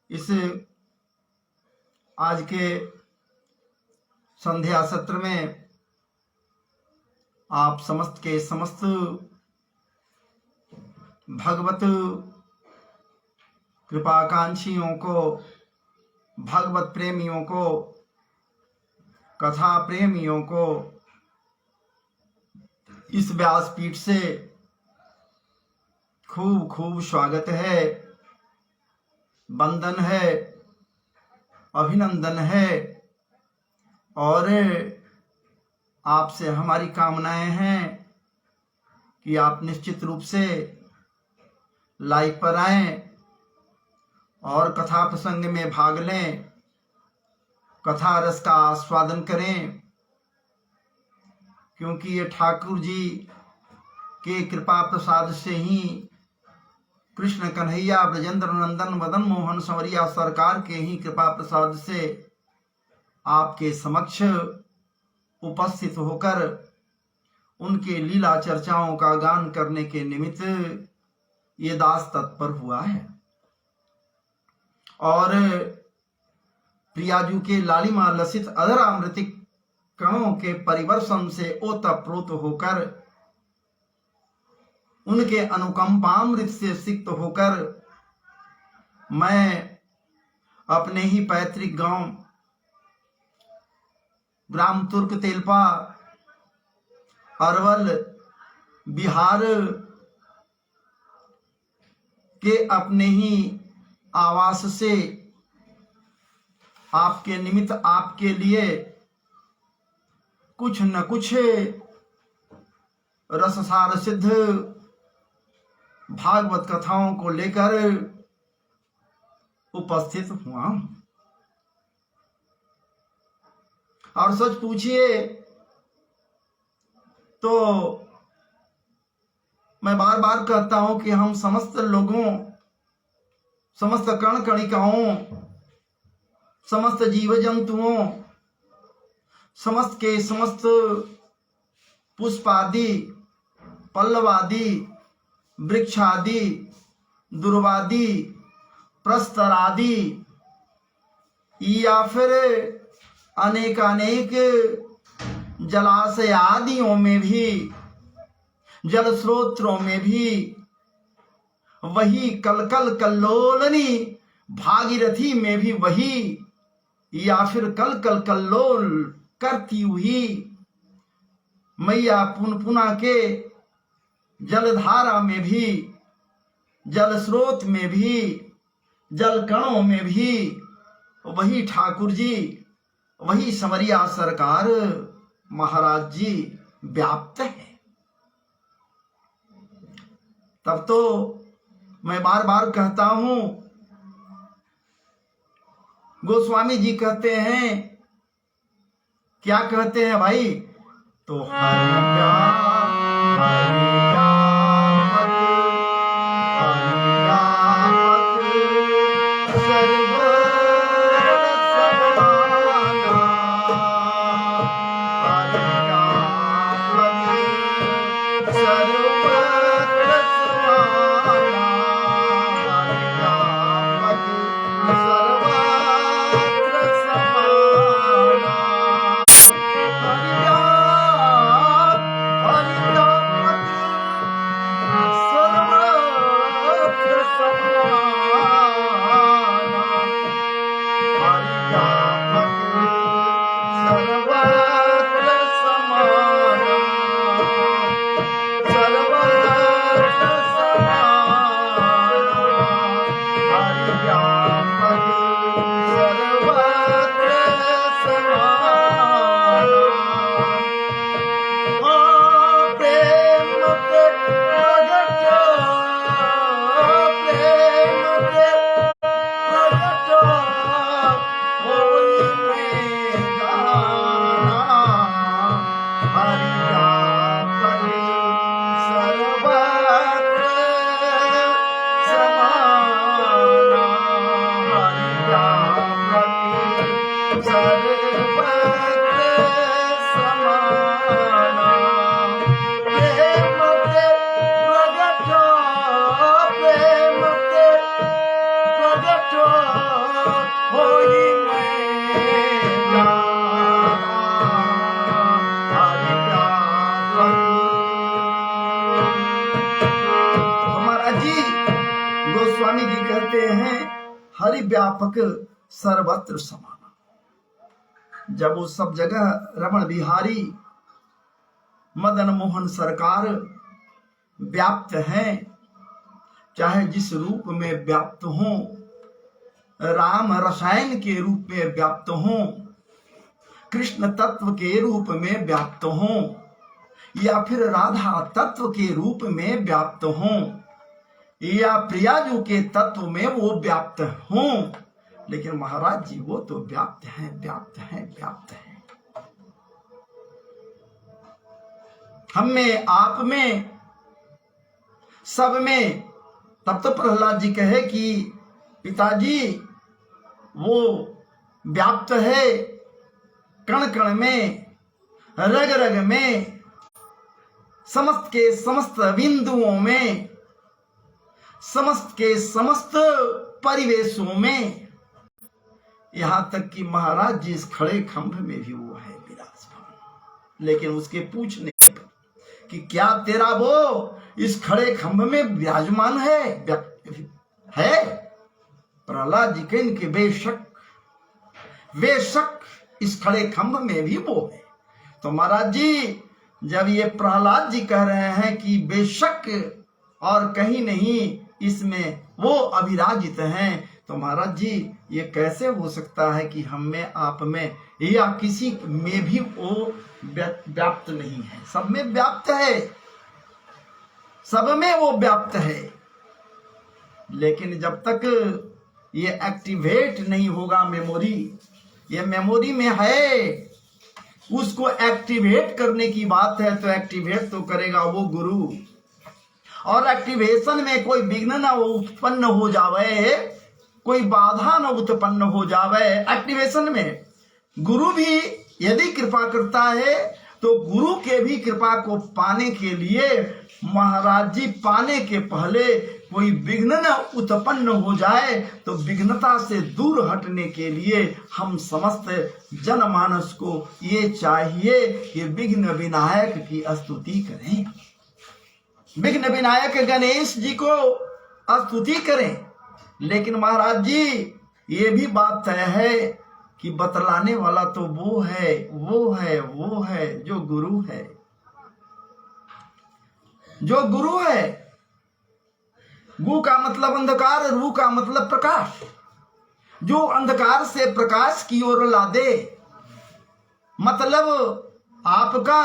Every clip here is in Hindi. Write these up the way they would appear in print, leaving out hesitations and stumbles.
इस आज के संध्या सत्र में आप समस्त के समस्त भगवत कृपाकांक्षियों को, भगवत प्रेमियों को, कथा प्रेमियों को इस व्यासपीठ से खूब खूब स्वागत है, वंदन है, अभिनंदन है। और आपसे हमारी कामनाएं हैं कि आप निश्चित रूप से लाइव पर आएं और कथा प्रसंग में भाग लें, कथा रस का आस्वादन करें, क्योंकि ये ठाकुर जी के कृपा प्रसाद से ही कृष्ण कन्हैया ब्रजेंद्र नंदन मदन मोहन संवरिया सरकार के ही कृपा प्रसाद से आपके समक्ष उपस्थित होकर उनके लीला चर्चाओं का गान करने के निमित्त ये दास तत्पर हुआ है। और प्रियाजू के लालिमा लसित अधरामृतिक कणों के परिवर्षण से ओतप्रोत होकर, उनके अनुकंपामृत से सिक्त होकर मैं अपने ही पैतृक गांव ग्राम तुर्क तेलपा अरवल बिहार के अपने ही आवास से आपके निमित्त, आपके लिए कुछ न कुछ रससार सिद्ध भागवत कथाओं को लेकर उपस्थित हुआ। और सच पूछिए तो मैं बार बार कहता हूं कि हम समस्त लोगों, समस्त कण कणिकाओं, समस्त जीव जंतुओं, समस्त के समस्त पुष्पादि, पल्लवादि, वृक्षादि, दुर्वादि, प्रस्तरादि या फिर अनेकानेक जलाशय आदियों में भी, जल स्रोत्रों में भी वही कलकल कल्लोलनी, भागीरथी में भी वही, या फिर कलकल कल्लोल करती हुई मैया पुनपुना के जलधारा में भी, जल स्रोत में भी, जल कणों में भी वही ठाकुर जी, वही समरिया सरकार महाराज जी व्याप्त है। तब तो मैं बार बार कहता हूं, गोस्वामी जी कहते हैं, क्या कहते हैं भाई, तो गोस्वामी जी कहते हैं, हरि व्यापक सर्वत्र समाना। जब वो सब जगह रमण बिहारी मदन मोहन सरकार व्याप्त हैं, चाहे जिस रूप में व्याप्त हों, राम रसायन के रूप में व्याप्त हों, कृष्ण तत्व के रूप में व्याप्त हों, या फिर राधा तत्व के रूप में व्याप्त हों, या प्रियाजू के तत्व में वो व्याप्त हों, लेकिन महाराज जी वो तो व्याप्त हैं, व्याप्त हैं, व्याप्त हैं। हम में, आप में, सब में। तब तो प्रहलाद जी कहे कि पिताजी वो व्याप्त है कण कण में, रग रग में, समस्त के समस्त बिंदुओं में, समस्त के समस्त परिवेशों में, यहां तक कि महाराज जी इस खड़े खंभ में भी वो है विराजमान। लेकिन उसके पूछने पर कि क्या तेरा वो इस खड़े खंभ में विराजमान है? प्रहलाद जी कहें कि बेशक इस खड़े खंभ में भी वो है। तो महाराज जी जब ये प्रहलाद जी कह रहे हैं कि बेशक और कहीं नहीं, इसमें वो अभिराजित हैं। तो महाराज जी ये कैसे हो सकता है कि हम में, आप में या किसी में भी वो व्याप्त नहीं है? सब में व्याप्त है, सब में वो व्याप्त है, लेकिन जब तक ये एक्टिवेट नहीं होगा मेमोरी, ये मेमोरी में है, उसको एक्टिवेट करने की बात है, तो एक्टिवेट तो करेगा वो गुरु। और एक्टिवेशन में कोई विघ्न न उत्पन्न हो जावे, कोई बाधा न उत्पन्न हो जावे। एक्टिवेशन में गुरु भी यदि कृपा करता है तो गुरु के भी कृपा को पाने के लिए महाराज जी, पाने के पहले कोई विघ्न न उत्पन्न हो जाए, तो विघ्नता से दूर हटने के लिए हम समस्त जनमानस को ये चाहिए कि विघ्न विनायक की स्तुति करें, विघ्न विनायक गणेश जी को स्तुति करें। लेकिन महाराज जी ये भी बात तय है कि बतलाने वाला तो वो है, वो है, वो है जो गुरु है, जो गुरु है। गु का मतलब अंधकार, रू का मतलब प्रकाश, जो अंधकार से प्रकाश की ओर ला दे। मतलब आपका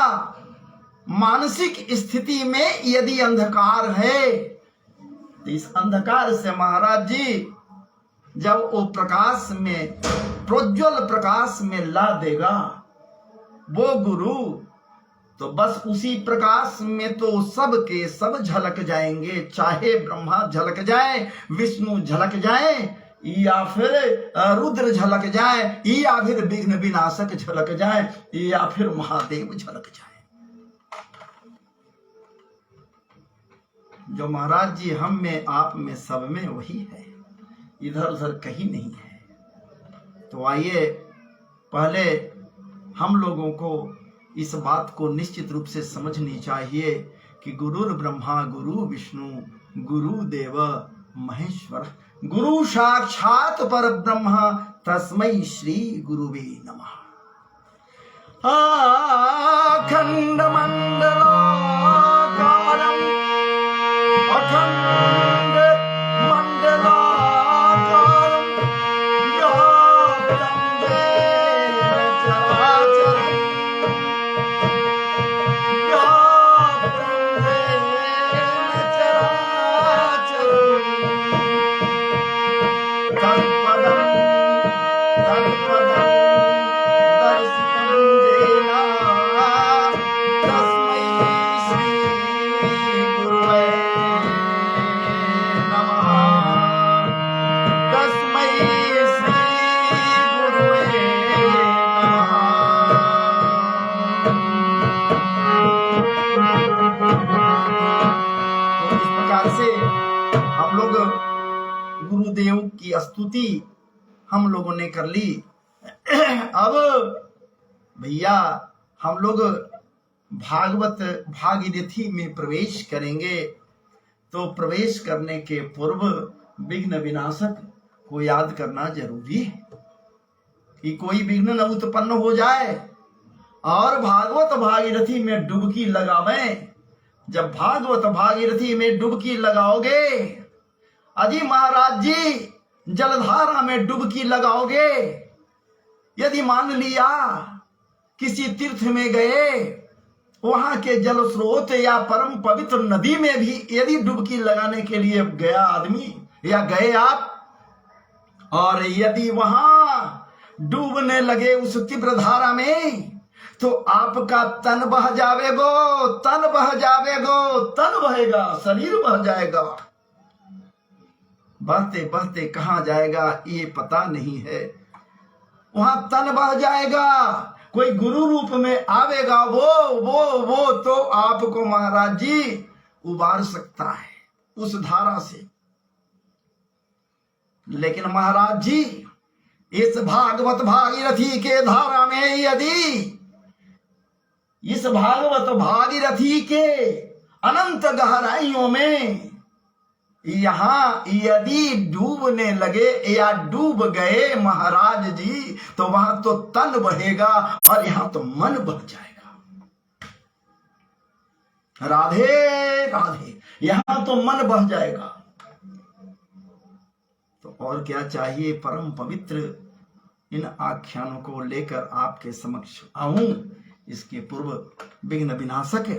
मानसिक स्थिति में यदि अंधकार है तो इस अंधकार से महाराज जी जब वो प्रकाश में, प्रोज्वल प्रकाश में ला देगा वो गुरु, तो बस उसी प्रकाश में तो सब के सब झलक जाएंगे। चाहे ब्रह्मा झलक जाए, विष्णु झलक जाए, या फिर रुद्र झलक जाए, या फिर विघ्न विनाशक झलक जाए, या फिर महादेव झलक जाए। जो महाराज जी हम में, आप में, सब में वही है, इधर उधर कहीं नहीं है। तो आइए पहले हम लोगों को इस बात को निश्चित रूप से समझनी चाहिए कि गुरुर् ब्रह्मा गुरु विष्णु गुरु देव महेश्वर, गुरु साक्षात पर ब्रह्म तस्मै श्री गुरुवे नमः। अखंड मंडलाकारं अखंड मंडलाकारं व्याप्तं येन चराचरं व्याप्तं येन चराचरं तत्पदं दर्शितं येन तस्मै श्री गुरुवे नमः। तस्मै श्री गुरुवे नमः। तो इस प्रकार से हम लोग गुरुदेव की स्तुति हम लोगों ने कर ली। अब भैया हम लोग भागवत भागीरथी में प्रवेश करेंगे, तो प्रवेश करने के पूर्व विघ्न विनाशक को याद करना जरूरी है कि कोई विघ्न न उत्पन्न हो जाए। और भागवत भागीरथी में डुबकी लगावें। जब भागवत भागीरथी में डुबकी लगाओगे, अजी महाराज जी जलधारा में डुबकी लगाओगे, यदि मान लिया किसी तीर्थ में गए, वहां के जल स्रोत या परम पवित्र नदी में भी यदि डुबकी लगाने के लिए गया आदमी या गए आप, और यदि वहां डूबने लगे उस तीव्र धारा में, तो आपका तन बह जावेगो, तन बह जावेगो, तन बहेगा, शरीर बह जाएगा। बहते बहते कहां जाएगा ये पता नहीं है, वहां तन बह जाएगा। कोई गुरु रूप में आवेगा वो तो आपको महाराज जी उबार सकता है उस धारा से। लेकिन महाराज जी इस भागवत भागीरथी के धारा में, यदि इस भागवत भागीरथी के अनंत गहराइयों में यहां यदि डूबने लगे या डूब गए महाराज जी, तो वहां तो तन बहेगा और यहां तो मन बह जाएगा। राधे राधे, यहां तो मन बह जाएगा। और क्या चाहिए परम पवित्र इन आख्यानों को लेकर आपके समक्ष आऊं। इसके पूर्व विघ्न विनाशक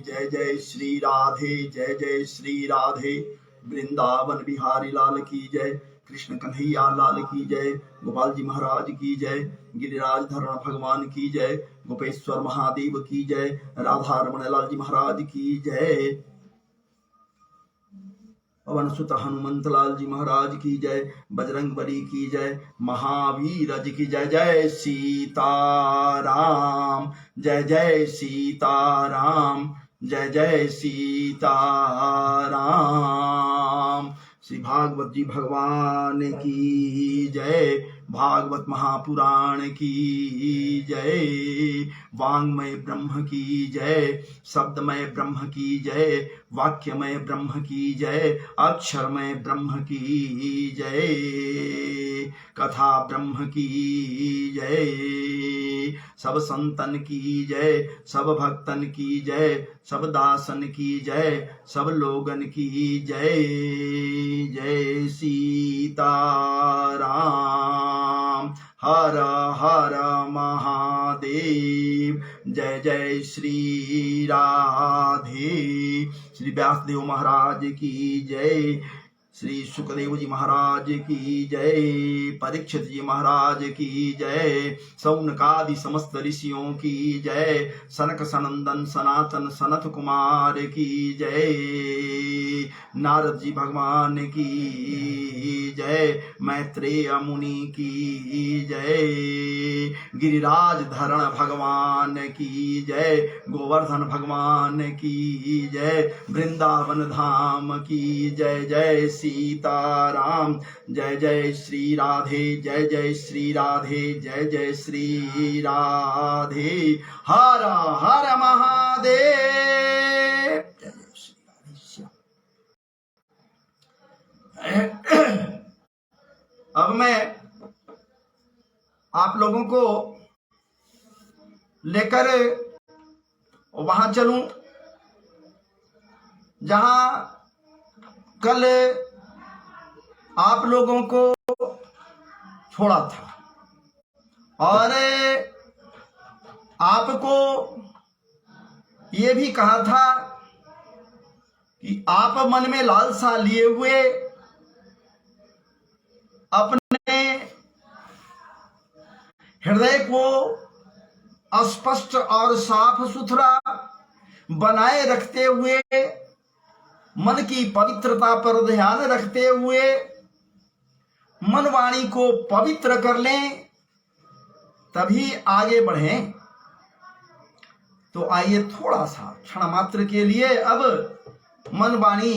जय जय श्री राधे, जय जय श्री राधे। वृंदावन बिहारी लाल की जय, कृष्ण कन्हैया लाल की जय, गोपाल जी महाराज की जय, गिरिराज धरण भगवान की जय, गोपेश्वर महादेव की जय, राधा रमण लाल जी महाराज की जय, पवन सुत हनुमंत लाल जी महाराज की जय, बजरंग बली की जय, महावीर जी की जय। जय सीताराम, जय जय सीताराम, जय जय सीताराम। श्री भागवत जी भगवान की जय, भागवत महापुराण की जय, वांग्मय ब्रह्म की जय, शब्दमय ब्रह्म की जय, वाक्यमय ब्रह्म की जय, अक्षरमय ब्रह्म की जय, कथा ब्रह्म की जय, सब संतन की जय, सब भक्तन की जय, सब दासन की जय, सब लोगन की जय। जय सीताराम, हर हर महादेव, जय जय श्री राधे। श्री व्यासदेव महाराज की जय, श्री सुखदेव जी महाराज की जय, परीक्षित जी महाराज की जय, सौनकादि समस्त ऋषियों की जय, सनक सनंदन सनातन सनत कुमार की जय, नारद जी भगवान की जय, मैत्रेय मुनि की जय, गिरिराज धरण भगवान की जय, गोवर्धन भगवान की जय, वृंदावन धाम की जय। जय सीताराम, जय जय श्री राधे, जय जय श्री राधे, जय जय श्री राधे, हर हर महादेव। जय जय श्री राधे। अब मैं आप लोगों को लेकर वहां चलूं जहां कल आप लोगों को छोड़ा था और आपको ये भी कहा था कि आप मन में लालसा लिए हुए अपने हृदय को स्पष्ट और साफ सुथरा बनाए रखते हुए, मन की पवित्रता पर ध्यान रखते हुए मन वाणी को पवित्र कर लें, तभी आगे बढ़ें। तो आइए थोड़ा सा क्षण मात्र के लिए अब मन वाणी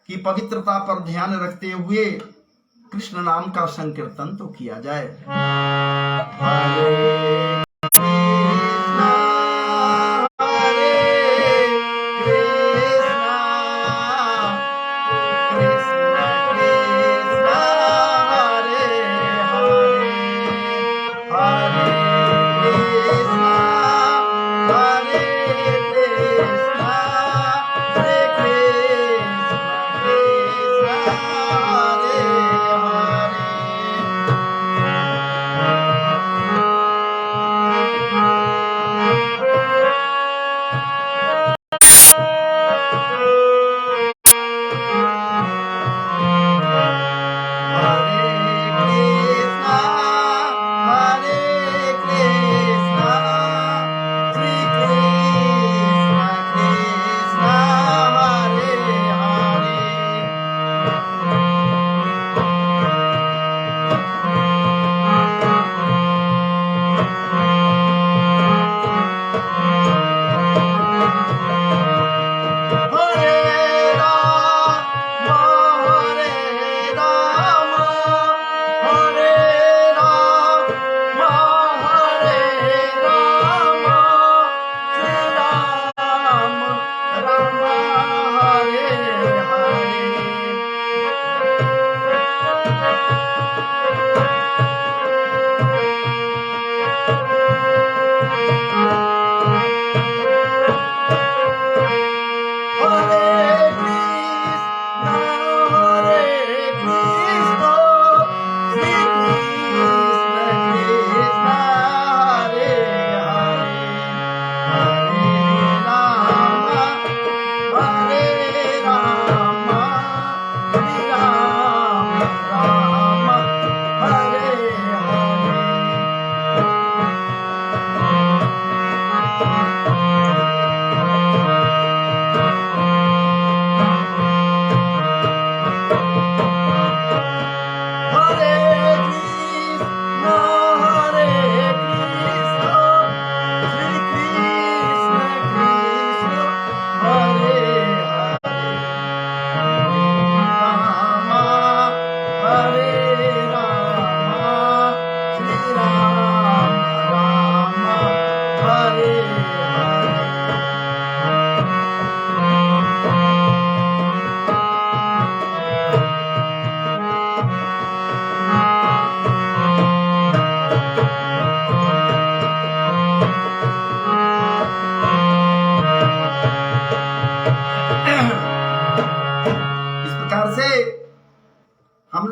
की पवित्रता पर ध्यान रखते हुए कृष्ण नाम का संकीर्तन तो किया जाए। हरे Hare Krishna, Krishna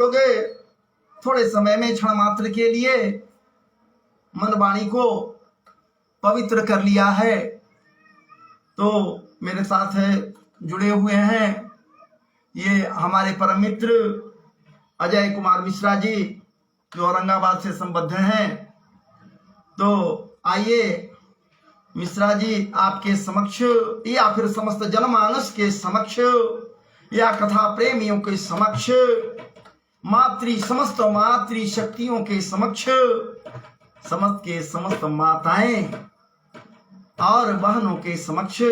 लोग थोड़े समय में क्षण मात्र के लिए मन वाणी को पवित्र कर लिया है, तो मेरे साथ जुड़े हुए हैं ये हमारे परम मित्र अजय कुमार मिश्रा जी, जो औरंगाबाद से संबद्ध हैं। तो आइए मिश्रा जी आपके समक्ष या फिर समस्त जनमानस के समक्ष या कथा प्रेमियों के समक्ष, समस्त मातृ शक्तियों के समक्ष, समस्त के समस्त माताएं और बहनों के समक्ष,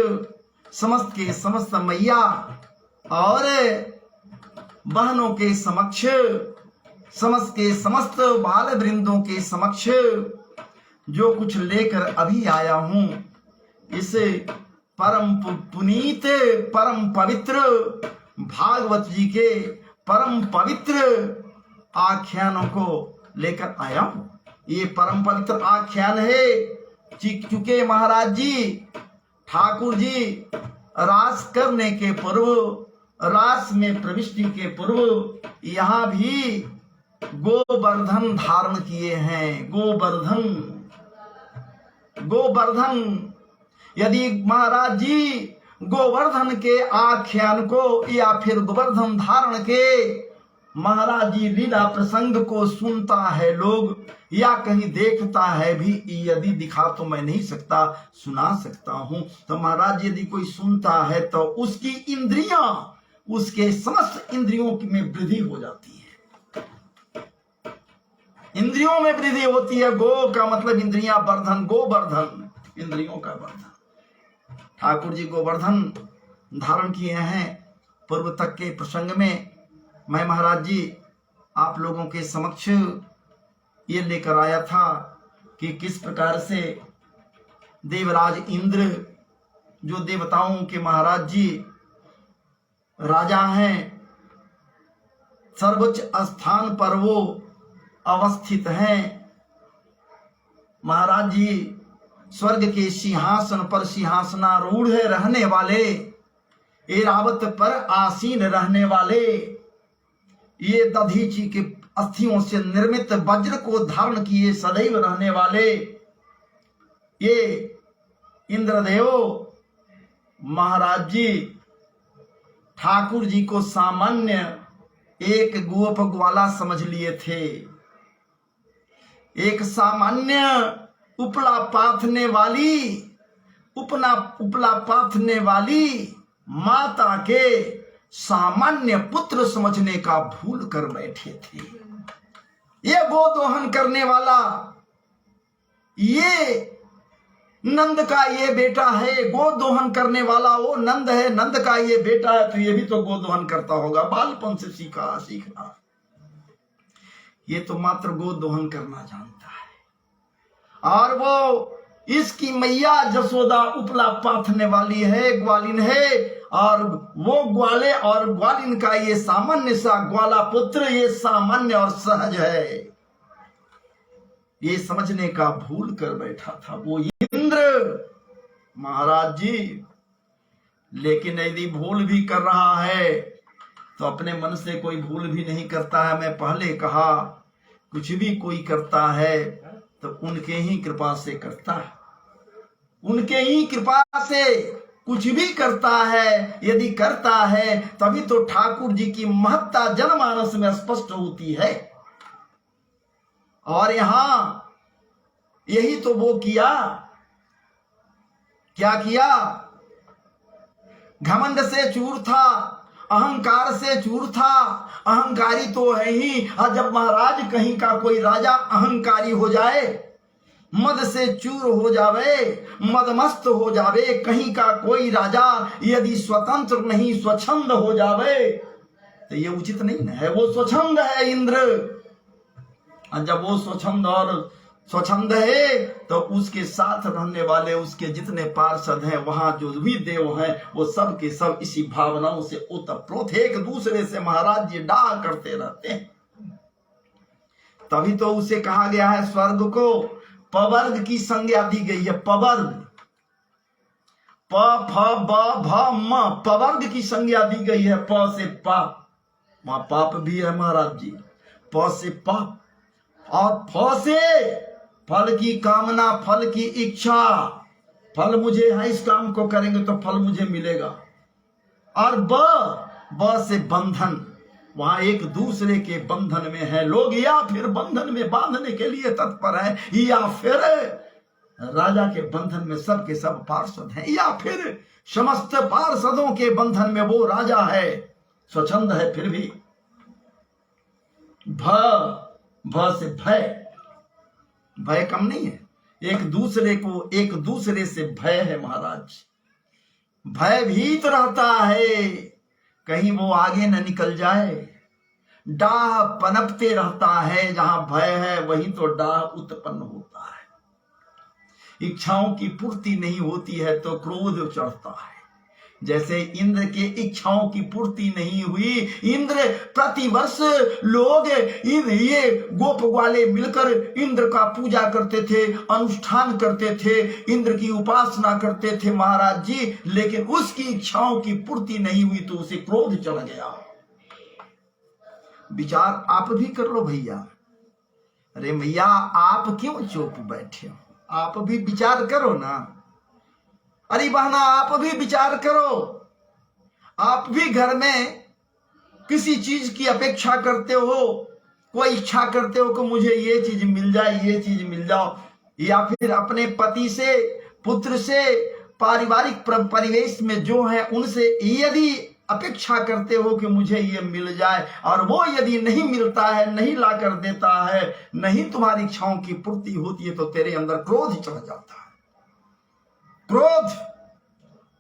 समस्त के समस्त मैया और बहनों के समक्ष, समस्त के समस्त बाल वृंदों के समक्ष जो कुछ लेकर अभी आया हूं, इस परम पुनीत परम पवित्र भागवत जी के परम पवित्र आख्यानों को लेकर आया हूं। ये परम पवित्र आख्यान है चूंकि महाराज जी ठाकुर जी रास करने के पूर्व, रास में प्रविष्टि के पूर्व यहाँ भी गोवर्धन धारण किए हैं। गोवर्धन यदि महाराज जी गोवर्धन के आख्यान को या फिर गोवर्धन धारण के महाराज जी लीला प्रसंग को सुनता है लोग या कहीं देखता है भी, यदि दिखा तो मैं नहीं सकता, सुना सकता हूं, तो महाराज यदि कोई सुनता है तो उसकी इंद्रियां, उसके समस्त इंद्रियों में वृद्धि हो जाती है। इंद्रियों में वृद्धि होती है। गो का मतलब इंद्रियां, वर्धन, गोवर्धन इंद्रियों का वर्धन। ठाकुर जी गोवर्धन धारण किए हैं। पूर्व तक के प्रसंग में मैं महाराज जी आप लोगों के समक्ष ये लेकर आया था कि किस प्रकार से देवराज इंद्र, जो देवताओं के महाराज जी राजा हैं, सर्वोच्च स्थान पर वो अवस्थित हैं। महाराज जी स्वर्ग के सिंहासन पर सिंहासनारूढ़ रहने वाले, ऐरावत पर आसीन रहने वाले, ये दधीची के अस्थियों से निर्मित वज्र को धारण किए सदैव रहने वाले ये इंद्रदेव महाराज जी ठाकुर जी को सामान्य एक गोप ग्वाला समझ लिए थे। एक सामान्य उपला पाथने वाली माता के सामान्य पुत्र समझने का भूल कर बैठे थे। ये गोदोहन करने वाला, ये नंद का ये बेटा है, गोदोहन करने वाला वो नंद है, नंद का ये बेटा है, तो ये भी तो गोदोहन करता होगा, बालपन से सीखना। ये तो मात्र गोदोहन करना जानता है। और वो इसकी मैया जसोदा उपला पाथने वाली है, ग्वालिन है, और वो ग्वाले और ग्वालिन का ये सामान्य सा ग्वाला पुत्र ये सामान्य और सहज है। ये समझने का भूल कर बैठा था वो इंद्र महाराज जी। लेकिन यदि भूल भी कर रहा है तो अपने मन से कोई भूल भी नहीं करता है। मैं पहले कहा कुछ भी कोई करता है तो उनके ही कृपा से करता है, उनके ही कृपा से कुछ भी करता है। यदि करता है तभी तो ठाकुर जी की महत्ता जनमानस में स्पष्ट होती है। और यहां यही तो वो किया, क्या किया? घमंड से चूर था, अहंकार से चूर था। अहंकारी तो है ही। और जब महाराज कहीं का कोई राजा अहंकारी हो जाए, मद से चूर हो जावे, मदमस्त हो जावे, कहीं का कोई राजा यदि स्वतंत्र नहीं स्वच्छंद हो जावे तो ये उचित नहीं है। वो स्वच्छंद है इंद्र, और जब वो स्वच्छंद है तो उसके साथ रहने वाले उसके जितने पार्षद हैं, वहां जो भी देव हैं, वो सब के सब इसी भावनाओं से ओतप्रोत एक दूसरे से महाराज जी डाह करते रहते हैं। तभी तो उसे कहा गया है स्वर्ग को पवर्ग की संज्ञा दी गई है। पवर्ग, प फ ब भ म, पवर्ग की संज्ञा दी गई है। प से प, वहां पाप भी है महाराज जी। प से पाप और फ से फल की कामना, फल की इच्छा। फल मुझे है, इस काम को करेंगे तो फल मुझे मिलेगा। और ब से बंधन, वहां एक दूसरे के बंधन में है लोग, या फिर बंधन में बांधने के लिए तत्पर है, या फिर राजा के बंधन में सब के सब पार्षद हैं, या फिर समस्त पार्षदों के बंधन में वो राजा है, स्वच्छंद है फिर भी। भ से भय, भय कम नहीं है, एक दूसरे से भय है महाराज। भयभीत रहता है कहीं वो आगे न निकल जाए। डाह पनपते रहता है, जहां भय है वहीं तो डाह उत्पन्न होता है। इच्छाओं की पूर्ति नहीं होती है तो क्रोध चढ़ता है। जैसे इंद्र के इच्छाओं की पूर्ति नहीं हुई, इंद्र प्रतिवर्ष लोग ये गोप वाले मिलकर इंद्र का पूजा करते थे, अनुष्ठान करते थे, इंद्र की उपासना करते थे महाराज जी, लेकिन उसकी इच्छाओं की पूर्ति नहीं हुई तो उसे क्रोध चढ़ गया। विचार आप भी कर लो भैया। अरे भैया आप क्यों चुप बैठे हो, आप भी विचार करो ना। अरे बहना आप भी विचार करो। आप भी घर में किसी चीज की अपेक्षा करते हो, कोई इच्छा करते हो कि मुझे ये चीज मिल जाए, ये चीज मिल जाओ, या फिर अपने पति से, पुत्र से, पारिवारिक परिवेश में जो है उनसे यदि अपेक्षा करते हो कि मुझे ये मिल जाए, और वो यदि नहीं मिलता है, नहीं ला कर देता है, नहीं तुम्हारी इच्छाओं की पूर्ति होती है, तो तेरे अंदर क्रोध चढ़ जाता है। क्रोध,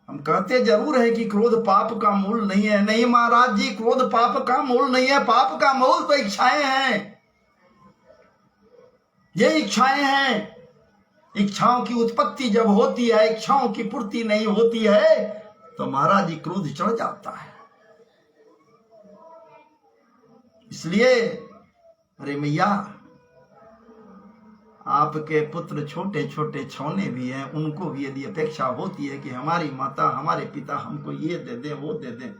हम कहते जरूर है कि क्रोध पाप का मूल नहीं है। नहीं महाराज जी, क्रोध पाप का मूल नहीं है। पाप का मूल तो इच्छाएं हैं, ये इच्छाएं हैं। इच्छाओं की उत्पत्ति जब होती है, इच्छाओं की पूर्ति नहीं होती है, तो महाराज जी क्रोध चढ़ जाता है। इसलिए अरे मैया, आपके पुत्र छोटे छोटे छौने भी हैं, उनको भी यदि अपेक्षा होती है कि हमारी माता, हमारे पिता हमको ये दे दें, वो दे दें,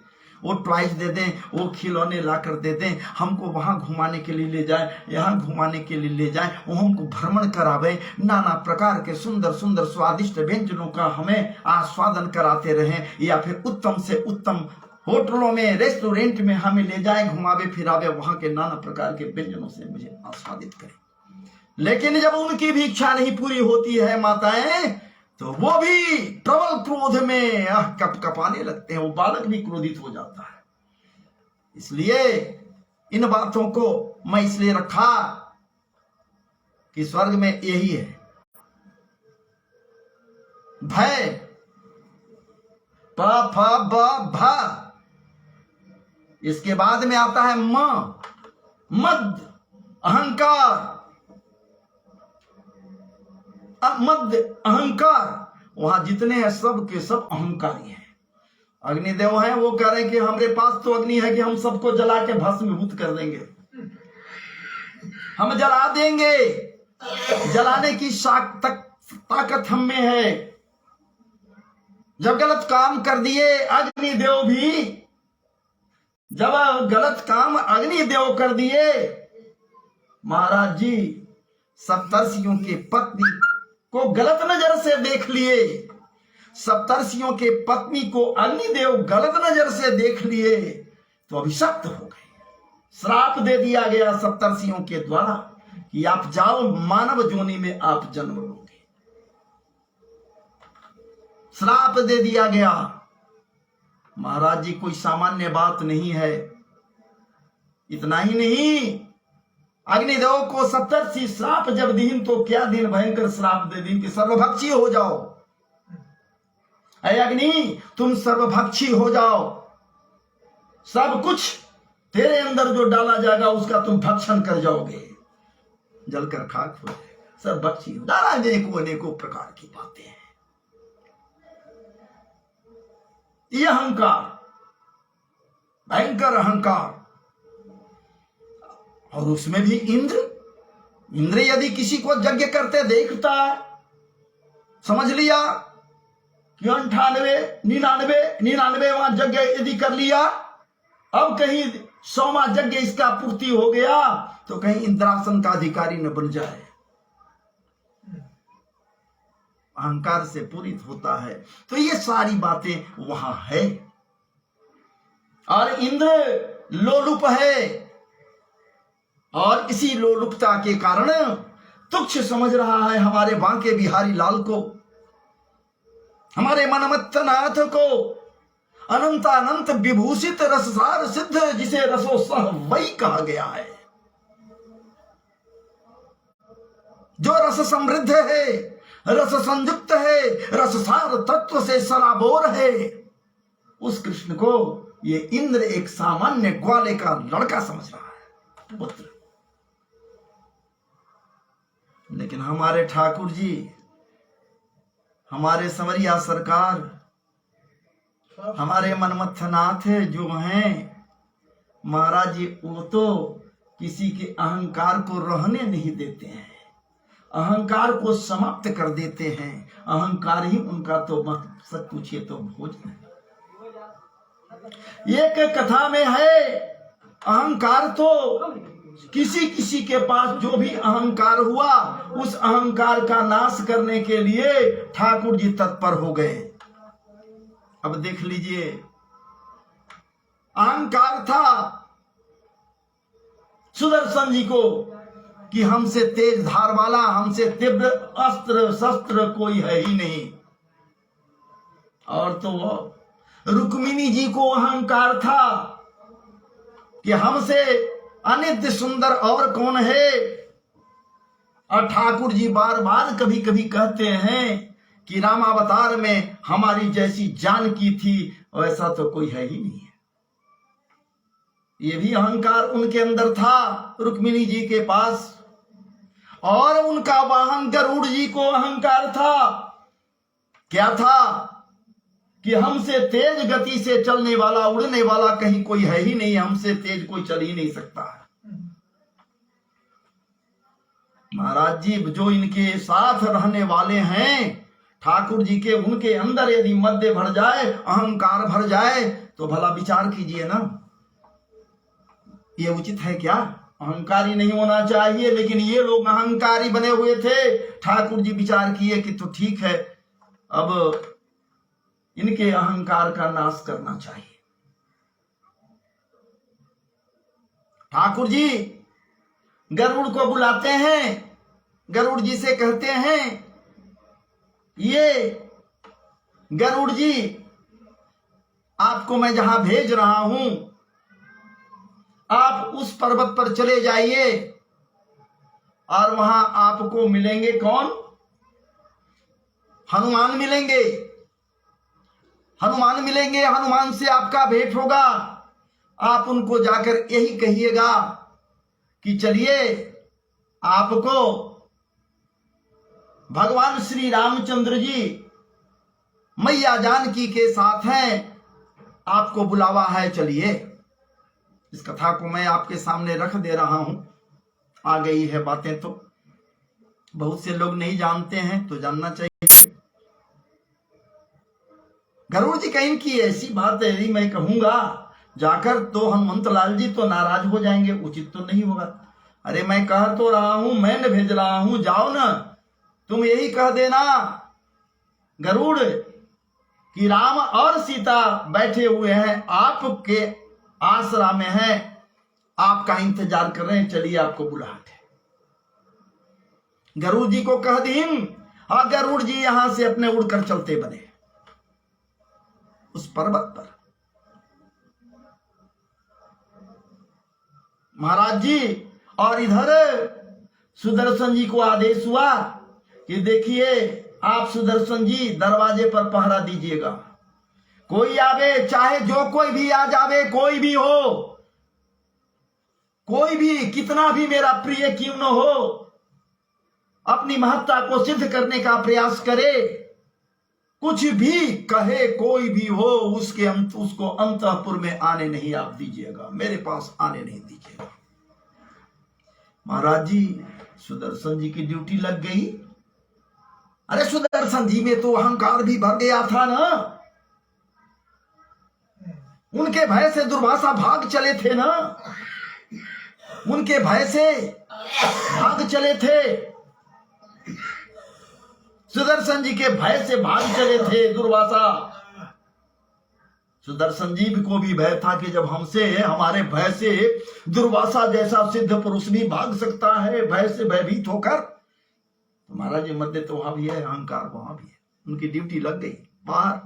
वो टॉयज दे दें, वो खिलौने ला कर दे दें, हमको वहां घुमाने के लिए ले जाए, यहाँ घुमाने के लिए ले जाए, वो हमको भ्रमण करावे, नाना प्रकार के सुंदर सुंदर स्वादिष्ट व्यंजनों का हमें आस्वादन कराते रहें, या फिर उत्तम से उत्तम होटलों में, रेस्टोरेंट में हमें ले जाए, घुमावे फिरावे, वहां के नाना प्रकार के व्यंजनों से मुझे आस्वादित करें। लेकिन जब उनकी भी इच्छा नहीं पूरी होती है माताएं, तो वो भी प्रबल क्रोध में कप कपाने लगते हैं, वो बालक भी क्रोधित हो जाता है। इसलिए इन बातों को मैं इसलिए रखा कि स्वर्ग में यही है, भय, प फ ब भ। इसके बाद में आता है म, मद, अहंकार। मद, अहंकार, वहां जितने हैं सब के सब अहंकारी हैं। अग्निदेव हैं, वो कह रहे हैं कि हमारे पास तो अग्नि है कि हम सबको जला के भस्मीभूत कर देंगे, हम जला देंगे, जलाने की ताकत हम में है। जब गलत काम कर दिए अग्निदेव भी, जब गलत काम अग्निदेव कर दिए, महाराज जी सप्तर्षियों के पत्नी को गलत नजर से देख लिए, सप्तर्षियों के पत्नी को अग्निदेव गलत नजर से देख लिए, तो अभिशप्त हो गए। श्राप दे दिया गया सप्तर्षियों के द्वारा कि आप जाओ, मानव जोनि में आप जन्म लोगे। श्राप दे दिया गया। महाराज जी कोई सामान्य बात नहीं है। इतना ही नहीं, अग्निदेव को सप्तर्षि श्राप जब दीन, तो क्या दिन भयंकर श्राप दे दीन कि सर्वभक्षी हो जाओ। अरे अग्नि तुम सर्वभक्षी हो जाओ, सब कुछ तेरे अंदर जो डाला जाएगा उसका तुम भक्षण कर जाओगे, जलकर खाक हो जाएगा, सर्वभक्षी हो जाएगा। अनेकों अनेकों प्रकार की बातें हैं। ये अहंकार, भयंकर अहंकार। और उसमें भी इंद्र यदि किसी को यज्ञ करते देखता, समझ लिया कि 98, 99 वहां यज्ञ यदि कर लिया, अब कहीं 100वां यज्ञ इसका पूर्ति हो गया तो कहीं इंद्रासन का अधिकारी न बन जाए। अहंकार से पूरित होता है। तो ये सारी बातें वहां है। और इंद्र लोलुप है और इसी लोलुपता के कारण तुच्छ समझ रहा है हमारे बांके बिहारी लाल को, हमारे मनमत्त नाथ को, अनंतानंत विभूषित रससार सिद्ध जिसे रसोत्सह वही कहा गया है, जो रस समृद्ध है, रस संयुक्त है, रससार तत्व से सराबोर है। उस कृष्ण को ये इंद्र एक सामान्य ग्वाले का लड़का समझ रहा है, पुत्र। लेकिन हमारे ठाकुर जी, हमारे संवरिया सरकार, हमारे मनमथनाथ जो हैं महाराज जी, वो तो किसी के अहंकार को रहने नहीं देते हैं, अहंकार को समाप्त कर देते हैं। अहंकार ही उनका तो मकसद पूछिए तो भोजन है। एक कथा में है, अहंकार तो किसी किसी के पास जो भी अहंकार हुआ उस अहंकार का नाश करने के लिए ठाकुर जी तत्पर हो गए। अब देख लीजिए, अहंकार था सुदर्शन जी को कि हमसे तेज धार वाला, हमसे तीव्र अस्त्र शस्त्र कोई है ही नहीं। और तो रुक्मिणी जी को अहंकार था कि हमसे अनित्य सुंदर और कौन है। और ठाकुर जी बार बार कभी कभी कहते हैं कि रामावतार में हमारी जैसी जानकी थी वैसा तो कोई है ही नहीं है। ये भी अहंकार उनके अंदर था रुक्मिणी जी के पास। और उनका वाहन गरुड़ जी को अहंकार था। क्या था कि हमसे तेज गति से चलने वाला, उड़ने वाला कहीं कोई है ही नहीं, हमसे तेज कोई चल ही नहीं सकता है। महाराज जी जो इनके साथ रहने वाले हैं ठाकुर जी के, उनके अंदर यदि मध्य भर जाए, अहंकार भर जाए तो भला विचार कीजिए ना, ये उचित है क्या? अहंकारी नहीं होना चाहिए, लेकिन ये लोग अहंकारी बने हुए थे। ठाकुर जी विचार किए कि तो ठीक है, अब इनके अहंकार का नाश करना चाहिए। ठाकुर जी गरुड़ को बुलाते हैं, गरुड़ जी से कहते हैं, ये गरुड़ जी आपको मैं जहां भेज रहा हूं, आप उस पर्वत पर चले जाइए और वहां आपको मिलेंगे कौन? हनुमान मिलेंगे। हनुमान मिलेंगे, हनुमान से आपका भेंट होगा। आप उनको जाकर यही कहिएगा कि चलिए आपको भगवान श्री रामचंद्र जी मैया जानकी के साथ हैं, आपको बुलावा है, चलिए। इस कथा को मैं आपके सामने रख दे रहा हूं। आ गई है बातें तो बहुत से लोग नहीं जानते हैं, तो जानना चाहिए। गरुड़ जी कहीं की ऐसी बात है, यदि मैं कहूंगा जाकर तो हनुमंत लाल जी तो नाराज हो जाएंगे, उचित तो नहीं होगा। अरे मैं कह तो रहा हूं, मैं न भेज रहा हूं, जाओ ना, तुम यही कह देना गरुड़ कि राम और सीता बैठे हुए हैं, आपके आसरा में हैं, आपका इंतजार कर रहे हैं, चलिए आपको बुलाते हैं। गरुड़ जी को कह दीन, और गरुड़ जी यहां से अपने उड़कर चलते बने उस पर्वत पर। महाराज जी और इधर सुदर्शन जी को आदेश हुआ कि देखिए आप सुदर्शन जी दरवाजे पर पहरा दीजिएगा, कोई आवे, चाहे जो कोई भी आ जावे, कोई भी हो, कोई भी कितना भी मेरा प्रिय क्यों न हो, अपनी महत्ता को सिद्ध करने का प्रयास करे, कुछ भी कहे, कोई भी हो, उसको अंतःपुर में आने नहीं आप दीजिएगा, मेरे पास आने नहीं दीजिएगा। महाराज जी सुदर्शन जी की ड्यूटी लग गई। अरे सुदर्शन जी में तो अहंकार भी भर गया था ना, उनके भय से दुर्वासा भाग चले थे ना, उनके भय से भाग चले थे, सुदर्शन जी के भय से भाग चले थे दुर्वासा। सुदर्शन जी को भी भय था कि जब हमसे, हमारे भय से दुर्वासा जैसा सिद्ध पुरुष नहीं भाग सकता है भय से भयभीत होकर। तो महाराज जी मध्य तो वहां भी है, अहंकार वहां भी है। उनकी ड्यूटी लग गई। बाहर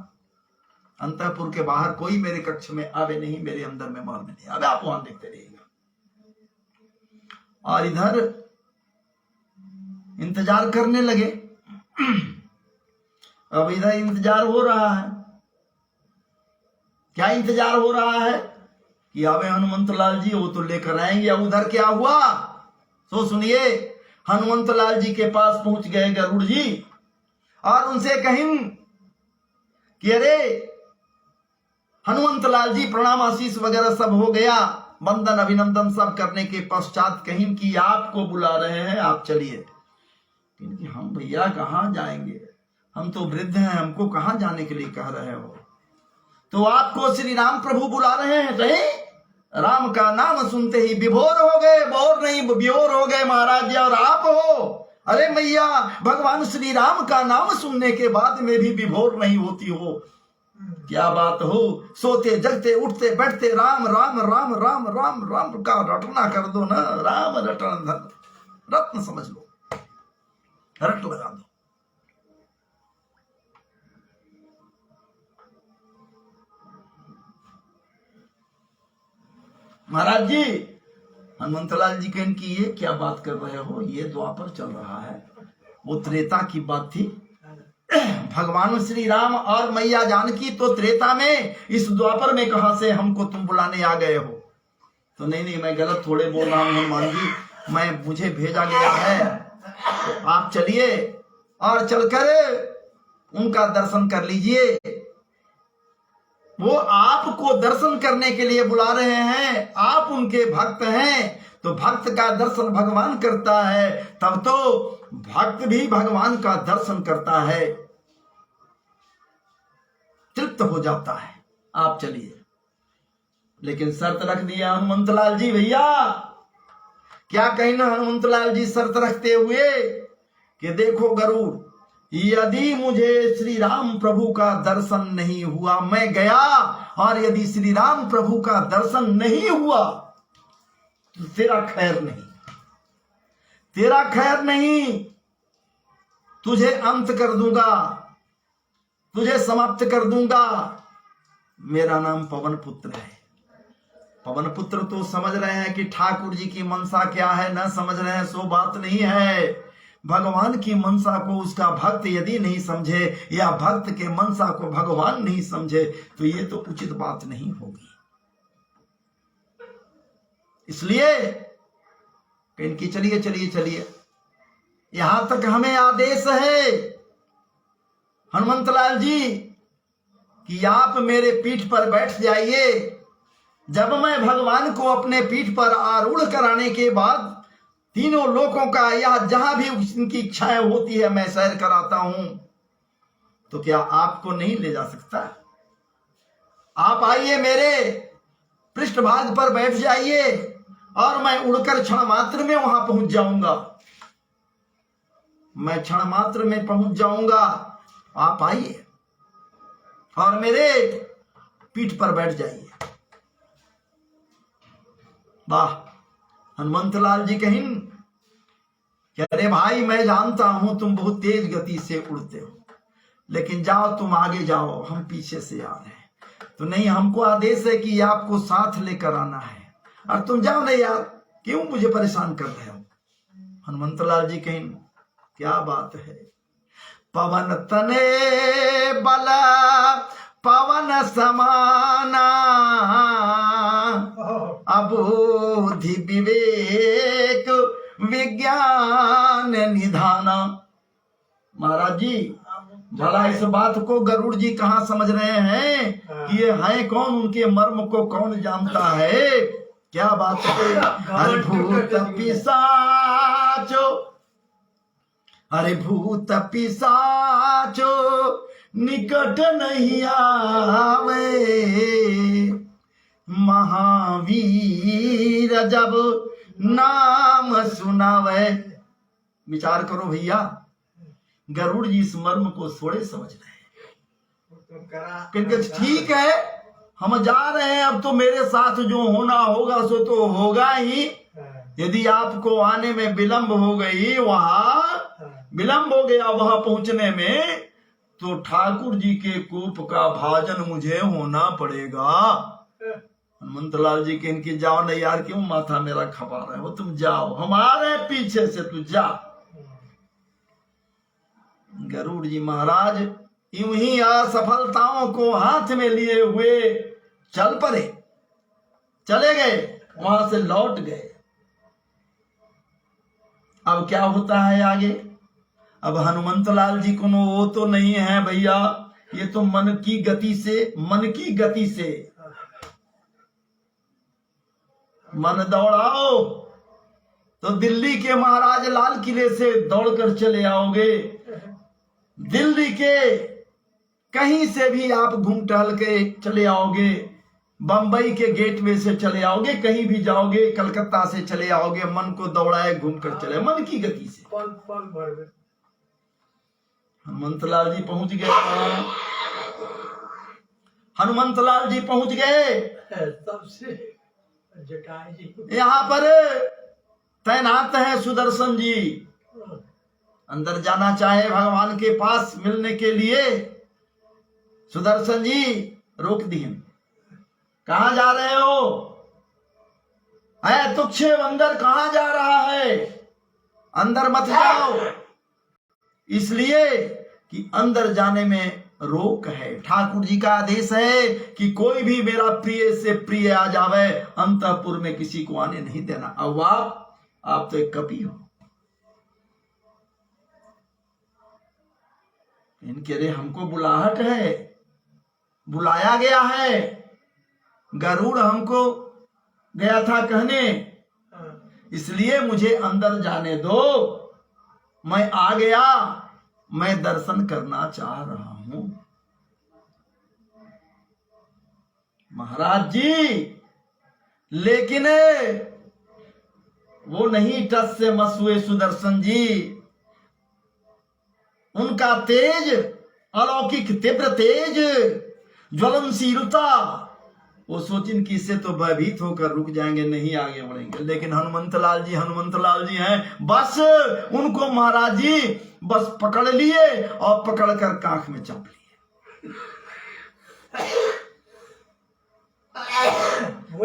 अंतःपुर के बाहर कोई मेरे कक्ष में आवे नहीं, मेरे अंदर में मार में नहीं आवे, आप वहां देखते रहिएगा। और इधर इंतजार करने लगे। अब इधर इंतजार हो रहा है। क्या इंतजार हो रहा है कि आवे हनुमंत लाल जी, वो तो लेकर आएंगे। अब उधर क्या हुआ तो सुनिए। हनुमंत लाल जी के पास पहुंच गए गरुड़ जी और उनसे कहीं कि अरे हनुमंत लाल जी, प्रणाम आशीष वगैरह सब हो गया, वंदन अभिनंदन सब करने के पश्चात कहीं कि आपको बुला रहे हैं, आप चलिए। क्योंकि हम भैया कहाँ जाएंगे, हम तो वृद्ध हैं, हमको कहाँ जाने के लिए कह रहे हो। तो आपको श्री राम प्रभु बुला रहे हैं। कहीं राम का नाम सुनते ही विभोर हो गए, बोर नहीं विभोर हो गए महाराज जी। और आप हो, अरे मैया भगवान श्री राम का नाम सुनने के बाद में भी विभोर नहीं होती हो, क्या बात हो। सोते जगते उठते बैठते राम राम राम राम राम राम का रटना कर दो ना। राम रटन धन रत्न समझ लो, रट लगा दो। महाराज जी हनुमंतलाल जी कहन की ये क्या बात कर रहे हो, ये द्वापर चल रहा है। वो त्रेता की बात थी। भगवान श्री राम और मैया जानकी तो त्रेता में, इस द्वापर में कहां से हमको तुम बुलाने आ गए हो। तो नहीं मैं गलत थोड़े बोल रहा हूं हनुमान जी, मुझे भेजा गया है। तो आप चलिए और चलकर उनका दर्शन कर लीजिए। वो आपको दर्शन करने के लिए बुला रहे हैं, आप उनके भक्त हैं। तो भक्त का दर्शन भगवान करता है, तब तो भक्त भी भगवान का दर्शन करता है, तृप्त हो जाता है। आप चलिए। लेकिन शर्त रख दिया हनुमंतलाल जी। भैया क्या कहना हनुमंतलाल जी शर्त रखते हुए कि देखो गरुड़, यदि मुझे श्री राम प्रभु का दर्शन नहीं हुआ, मैं गया और यदि श्री राम प्रभु का दर्शन नहीं हुआ तो तेरा खैर नहीं, तेरा खैर नहीं। तुझे अंत कर दूंगा, तुझे समाप्त कर दूंगा। मेरा नाम पवन पुत्र है। पवन पुत्र तो समझ रहे हैं कि ठाकुर जी की मनसा क्या है, न समझ रहे हैं सो बात नहीं है। भगवान की मनसा को उसका भक्त यदि नहीं समझे, या भक्त के मनसा को भगवान नहीं समझे, तो ये तो उचित बात नहीं होगी। इसलिए इनकी चलिए चलिए चलिए, यहां तक हमें आदेश है हनुमंतलाल जी कि आप मेरे पीठ पर बैठ जाइए। जब मैं भगवान को अपने पीठ पर आरूढ़ कराने के बाद तीनों लोकों का, या जहां भी उनकी इच्छाएं होती है, मैं सैर कराता हूं, तो क्या आपको नहीं ले जा सकता? आप आइए, मेरे पृष्ठभाग पर बैठ जाइए और मैं उड़कर क्षण मात्र में वहां पहुंच जाऊंगा। मैं क्षण मात्र में पहुंच जाऊंगा। आप आइए और मेरे पीठ पर बैठ जाइए। वाह! हनुमंतलाल जी कहीं कि अरे भाई, मैं जानता हूं तुम बहुत तेज गति से उड़ते हो, लेकिन जाओ, तुम आगे जाओ, हम पीछे से आ रहे हैं। तो नहीं, हमको आदेश है कि आपको साथ लेकर आना है, और तुम जाओ नहीं यार, क्यों मुझे परेशान कर रहे हो। हनुमंतलाल जी कहीं क्या बात है। पवन तने बला पवन समाना, अबोधि विवेक विज्ञान निधाना। महाराज जी भला इस बात को गरुड़ जी कहाँ समझ रहे हैं कि ये हैं कौन, उनके मर्म को कौन जानता है। क्या बात है। अरे भूत पिशाचो, अरे भूत पिशाचो निकट नहीं आवे, महावीर जब नाम सुनावे। विचार करो भैया, गरुड़ जी इस मर्म को थोड़े समझ रहे हैं। क्योंकि ठीक है, हम जा रहे हैं, अब तो मेरे साथ जो होना होगा सो तो होगा ही। यदि आपको आने में विलंब हो गई, वहां विलंब हो गया वहां पहुंचने में, तो ठाकुर जी के कोप का भाजन मुझे होना पड़ेगा। हनुमंतलाल जी के इनकी जाओ नहीं यार, क्यों माथा मेरा खपा रहे हो, तुम जाओ, हम आ रहे हैं पीछे से, तू जा। गरुड़ जी महाराज यूं ही असफलताओं को हाथ में लिए हुए चल पड़े, चले गए, वहां से लौट गए। अब क्या होता है आगे? अब हनुमंतलाल जी को वो तो नहीं है भैया, ये तो मन की गति से मन दौड़ाओ तो दिल्ली के महाराज लाल किले से दौड़कर चले आओगे, दिल्ली के कहीं से भी आप घूम टहल के चले आओगे, बंबई के गेटवे से चले आओगे, कहीं भी जाओगे, कलकत्ता से चले आओगे, मन को दौड़ाए घूम कर चले, मन की गति से। हनुमंतलाल जी पहुंच गए, हनुमंतलाल जी पहुंच गए। यहाँ पर तैनात है सुदर्शन जी, अंदर जाना चाहे भगवान के पास मिलने के लिए, सुदर्शन जी रोक दिए। कहां जा रहे हो? है तुच्छे बंदर, कहां जा रहा है? अंदर मत जाओ, इसलिए कि अंदर जाने में रोक है। ठाकुर जी का आदेश है कि कोई भी मेरा प्रिय से प्रिय आ जावे, अंतःपुर में किसी को आने नहीं देना। अब आप तो एक कपी हो, इनके लिए हमको बुलाहट है, बुलाया गया है। गरुड़ हमको गया था कहने, इसलिए मुझे अंदर जाने दो, मैं आ गया, मैं दर्शन करना चाह रहा हूं। महाराज जी लेकिन वो नहीं टस से मस हुए सुदर्शन जी, उनका तेज, अलौकिक तीव्र तेज, ज्वलनशीलता, वो सोचिन कि इससे तो भयभीत होकर रुक जाएंगे, नहीं आगे बढ़ेंगे। लेकिन हनुमंतलाल जी हैं, बस उनको महाराज जी बस पकड़ लिए और पकड़कर कांख में चाप लिए।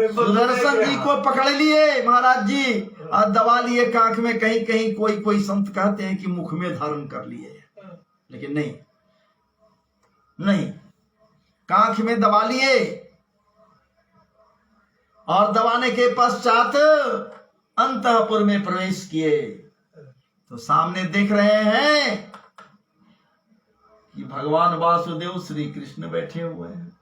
सुदर्शन जी को पकड़ लिए महाराज जी और दबा लिए कांख में। कहीं कहीं कोई संत कहते हैं कि मुख में धारण कर लिए, लेकिन नहीं, कांख में दबा लिए और दबाने के पश्चात अंतःपुर में प्रवेश किए। तो सामने देख रहे हैं कि भगवान वासुदेव श्री कृष्ण बैठे हुए हैं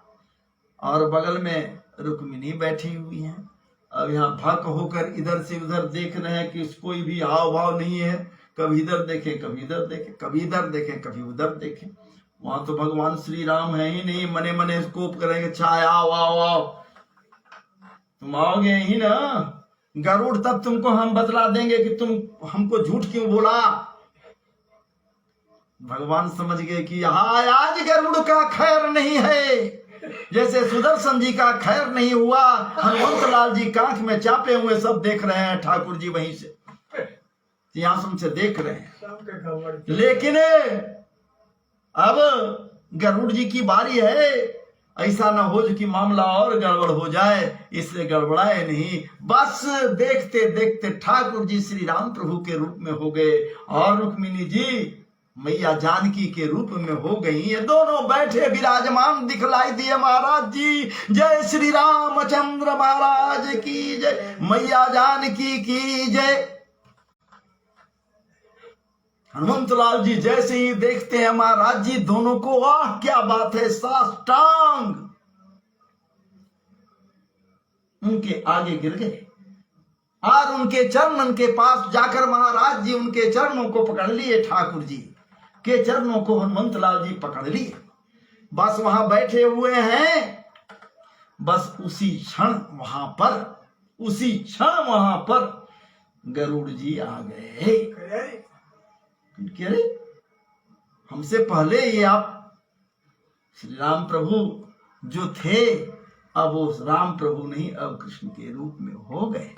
और बगल में रुक्मिणी बैठी हुई हैं। अब यहाँ भक होकर इधर से उधर देख रहे हैं कि कोई भी हाव भाव नहीं है, कभी इधर देखे, कभी इधर देखे, कभी इधर देखे, कभी उधर देखे। वहां तो भगवान श्री राम है ही नहीं, मने मने स्कोप करेंगे, छाए आओ आओ आओ, तुम आओगे ही ना। गरुड़ तब तुमको हम बतला देंगे कि तुम हमको झूठ क्यों बोला। भगवान समझ गए कि आज गरुड़ का खैर नहीं है, जैसे सुदर्शन जी का खैर नहीं हुआ। हनुमंतलाल जी कांख में चापे हुए सब देख रहे हैं, ठाकुर जी वहीं से सिंहासन से देख रहे हैं। लेकिन अब गरुड़ जी की बारी है, ऐसा ना हो कि मामला और गड़बड़ हो जाए, इसलिए गड़बड़ाए नहीं। बस देखते देखते ठाकुर जी श्री राम प्रभु के रूप में हो गए और रुक्मिणी जी मैया जानकी के रूप में हो गई। ये दोनों बैठे विराजमान दिखलाई दिए। महाराज जी जय श्री रामचंद्र महाराज की जय, मैया जानकी की जय। हनुमंतलाल जी जैसे ही देखते हैं महाराज जी दोनों को, वाह क्या बात है, साष्टांग उनके आगे गिर गए और उनके चरणों के पास जाकर महाराज जी उनके चरणों को पकड़ लिए। ठाकुर जी के चरणों को हनुमंतलाल जी पकड़ लिए, बस वहां बैठे हुए हैं बस उसी क्षण वहां पर गरुड़ जी आ गए। अरे हमसे पहले ये आप श्री राम प्रभु जो थे, अब वो राम प्रभु नहीं, अब कृष्ण के रूप में हो गए।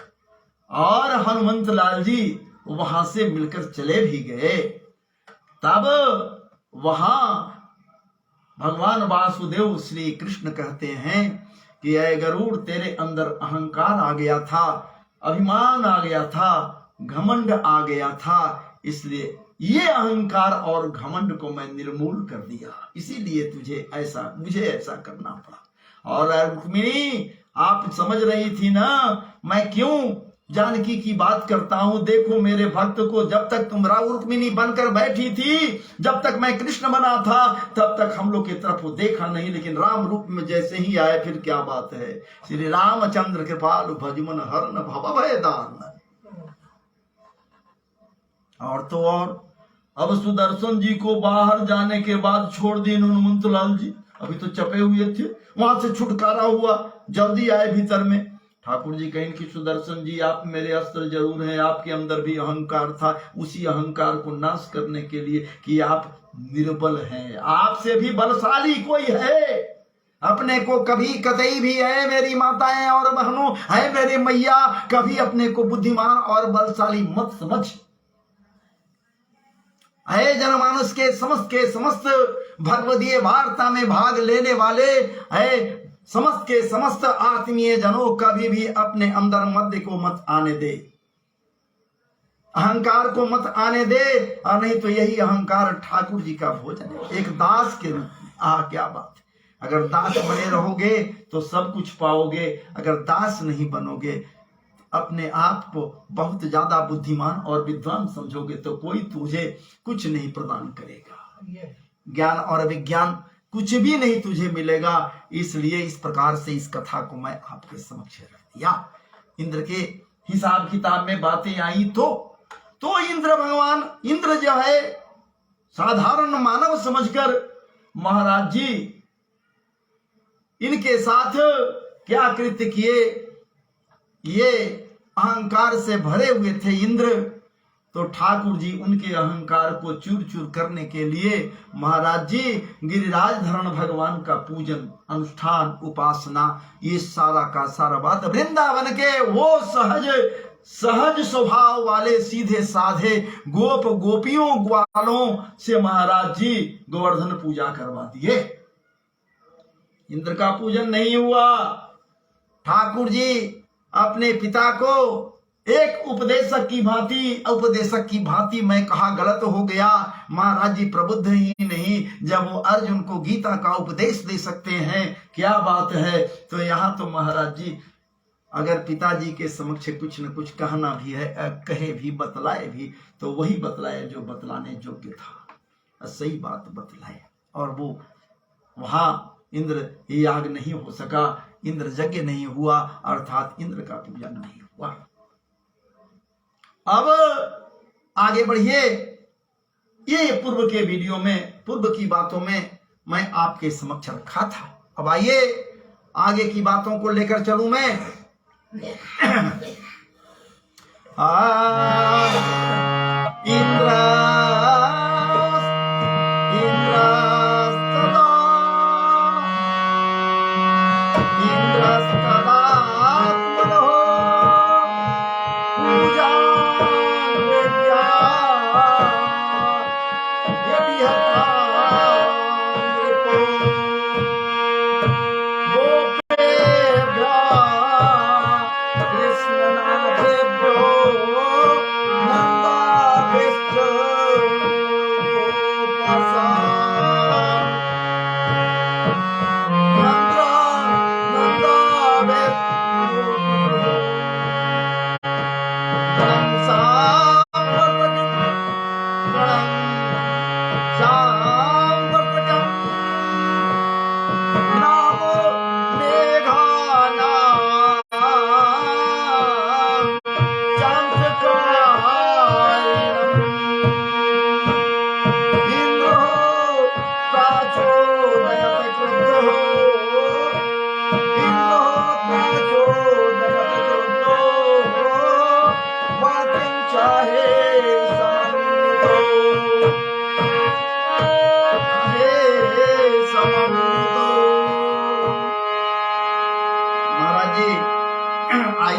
और हनुमंत लाल जी वहां से मिलकर चले भी गए। तब वहां भगवान वासुदेव श्री कृष्ण कहते हैं कि ऐ गरुड़, तेरे अंदर अहंकार आ गया था, अभिमान आ गया था, घमंड आ गया था, इसलिए ये अहंकार और घमंड को मैं निर्मूल कर दिया, इसीलिए मुझे ऐसा करना पड़ा। और रुक्मिणी, आप समझ रही थी ना मैं क्यों जानकी की बात करता हूं। देखो मेरे भक्त को, जब तक तुम रुक्मिणी बनकर बैठी थी, जब तक मैं कृष्ण बना था, तब तक हम लोग की तरफ वो देखा नहीं, लेकिन राम रूप में जैसे ही आए, फिर क्या बात है। श्री रामचंद्र कृपालु भजमन हरन भव भय दारुण। और तो और अब सुदर्शन जी को बाहर जाने के बाद छोड़ दिए हनुमंत लाल जी, अभी तो चपे हुए थे, वहां से छुटकारा हुआ, जल्दी आए भीतर में। ठाकुर जी कहें कि सुदर्शन जी, आप मेरे अस्त्र जरूर हैं, आपके अंदर भी अहंकार था, उसी अहंकार को नाश करने के लिए कि आप निर्बल हैं, आपसे भी बलशाली कोई है। अपने को कभी कतई भी है मेरी माताएं और बहनों, है मेरे मैया, कभी अपने को बुद्धिमान और बलशाली मत समझ। है जनमानस के समस्त भगवदीय वार्ता में भाग लेने वाले, है समस्त के समस्त आत्मीय जनों, कभी भी अपने अंदर मध्य को मत आने दे, अहंकार को मत आने दे, और नहीं तो यही अहंकार ठाकुर जी का भोजन है, एक दास के रूप में। क्या बात है, अगर दास बने रहोगे तो सब कुछ पाओगे, अगर दास नहीं बनोगे, अपने आप को बहुत ज्यादा बुद्धिमान और विद्वान समझोगे तो कोई तुझे कुछ नहीं प्रदान करेगा, ज्ञान और विज्ञान कुछ भी नहीं तुझे मिलेगा। इसलिए इस प्रकार से इस कथा को मैं आपके समक्ष रख दिया। इंद्र के हिसाब किताब में बातें आई तो इंद्र भगवान, इंद्र जो है साधारण मानव समझकर महाराज जी इनके साथ क्या कृत्य किए, ये अहंकार से भरे हुए थे इंद्र, तो ठाकुर जी उनके अहंकार को चूर चूर करने के लिए महाराज जी गिरिराज धरण भगवान का पूजन, अनुष्ठान, उपासना, ये सारा का सारा बात वृंदावन के वो सहज स्वभाव वाले सीधे साधे गोप गोपियों ग्वालों से महाराज जी गोवर्धन पूजा करवा दिए। इंद्र का पूजन नहीं हुआ। ठाकुर जी अपने पिता को एक उपदेशक की भांति मैं कहा गलत हो गया। महाराज जी प्रबुद्ध ही नहीं, जब वो अर्जुन को गीता का उपदेश दे सकते हैं, क्या बात है। तो यहाँ तो महाराज जी अगर पिताजी के समक्ष कुछ न कुछ कहना भी है, कहे भी, बतलाए भी, तो वही बतलाए जो बतलाने योग्य था, सही बात बतलाए। और वो वहां इंद्र याग नहीं हो सका, इंद्र यज्ञ नहीं हुआ, अर्थात इंद्र का पूजन नहीं हुआ। अब आगे बढ़िए, ये पूर्व के वीडियो में, पूर्व की बातों में मैं आपके समक्ष रखा था। अब आइए आगे की बातों को लेकर चलूं मैं।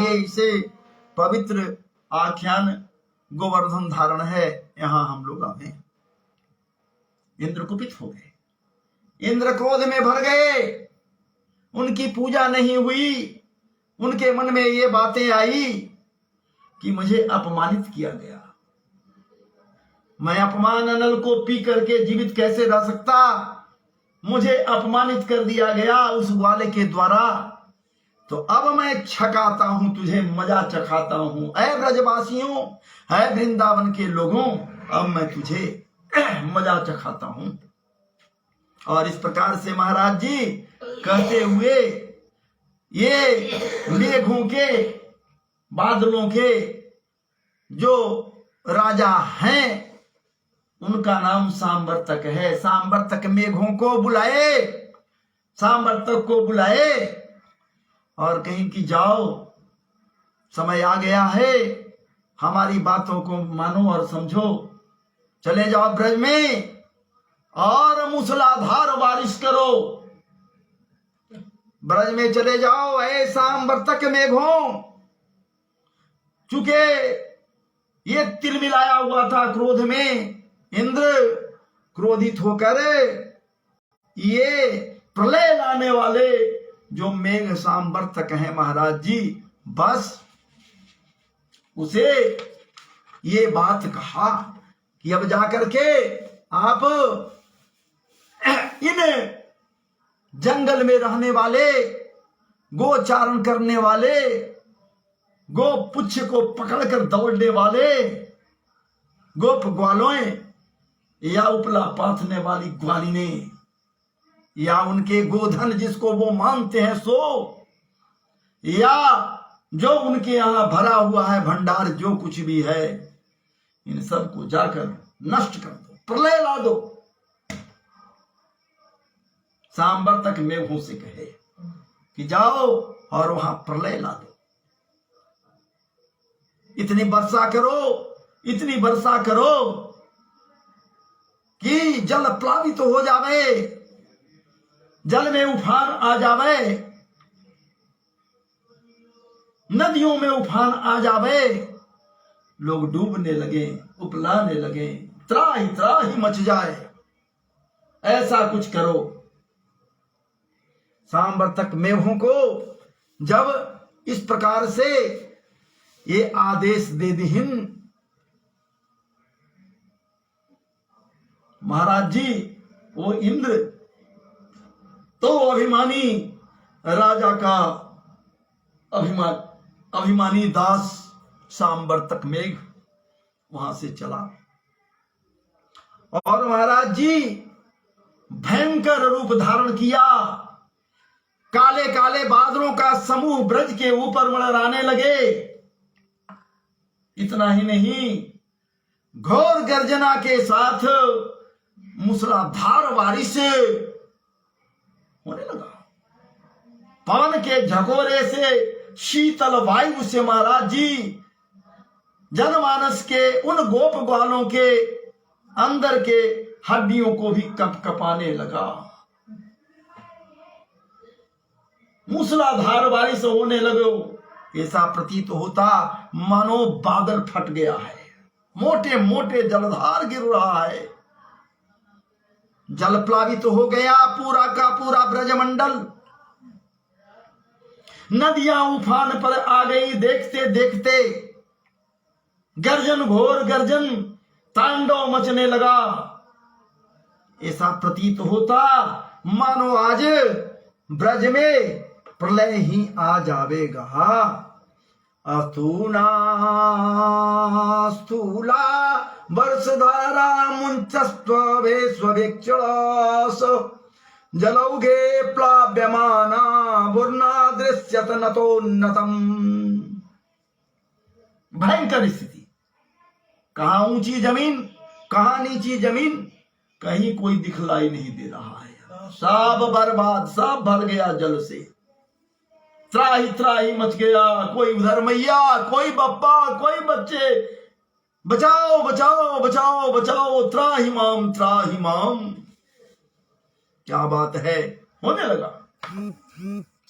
ये इसे पवित्र आख्यान गोवर्धन धारण है। यहां हम लोग आए, इंद्र कुपित हो गए, इंद्र क्रोध में भर गए, उनकी पूजा नहीं हुई। उनके मन में ये बातें आई कि मुझे अपमानित किया गया, मैं अपमान अनल को पी करके जीवित कैसे रह सकता, मुझे अपमानित कर दिया गया उस ग्वाले के द्वारा, तो अब मैं छकाता हूं तुझे, मजा चखाता हूं। ऐ ब्रजवासियों, है वृंदावन के लोगों, अब मैं तुझे मजा चखाता हूं। और इस प्रकार से महाराज जी कहते हुए ये मेघों के, बादलों के जो राजा हैं उनका नाम सांवर्तक है। सांवर्तक मेघों को बुलाए, सांवर्तक को बुलाए और कहीं कि जाओ, समय आ गया है, हमारी बातों को मानो और समझो, चले जाओ ब्रज में और मूसलाधार बारिश करो, ब्रज में चले जाओ ऐ सांवर्तक मेघों। चूंकि ये तिलमिलाया हुआ था क्रोध में, इंद्र क्रोधित होकर ये प्रलय लाने वाले जो मेघ सांवर्तक हैं महाराज जी, बस उसे ये बात कहा कि अब जाकर के आप इन जंगल में रहने वाले, गोचारण करने वाले, गो पुच्छ को पकड़कर दौड़ने वाले गोप ग्वालों या उपला पाथने वाली ग्वालिने या उनके गोधन जिसको वो मानते हैं सो, या जो उनके यहां भरा हुआ है भंडार, जो कुछ भी है, इन सबको जाकर नष्ट कर दो, प्रलय ला दो। सांवर्तक मेघों से कहे कि जाओ और वहां प्रलय ला दो, इतनी वर्षा करो, इतनी वर्षा करो कि जल प्लावित तो हो जावे, जल में उफान आ जावे, नदियों में उफान आ जावे, लोग डूबने लगे, उपलाने लगे, त्राही मच जाए, ऐसा कुछ करो। सांवर्तक मेघों को जब इस प्रकार से ये आदेश दे दीहिन महाराज जी, वो इंद्र तो अभिमानी राजा का अभिमानी दास सांवर्तक मेघ वहां से चला और महाराज जी भयंकर रूप धारण किया। काले काले बादलों का समूह ब्रज के ऊपर मंडराने लगे। इतना ही नहीं, घोर गर्जना के साथ मूसलाधार बारिश होने लगा। पवन के झकोरे से, शीतल वायु से महाराज जी जनमानस के उन गोप ग्वालों के अंदर के हड्डियों को भी कपकपाने लगा। मूसलाधार बारिश होने लगो, ऐसा प्रतीत होता मानो बादल फट गया है, मोटे मोटे जलधार गिर रहा है, जल प्लावित हो गया पूरा का पूरा ब्रजमंडल। नदियां उफान पर आ गई, देखते देखते गर्जन, घोर गर्जन, तांडव मचने लगा। ऐसा प्रतीत होता मानो आज ब्रज में प्रलय ही आ जावेगा। अतुना स्थूला वर्षधारा मुंचस्त्वे स्वभिक्षस जलौघे प्लाव्यमाना वुर्ना दृश्यत नतोन्नतम। भयंकर स्थिति, कहां ऊंची जमीन, कहां नीची जमीन, कहीं कोई दिखलाई नहीं दे रहा है, सब बर्बाद, सब भर गया जल से, त्राही त्राही मच गया। कोई उधर मैया, कोई बप्पा, कोई बच्चे, बचाओ बचाओ बचाओ बचाओ, त्राही माम त्राही माम। क्या बात है, होने लगा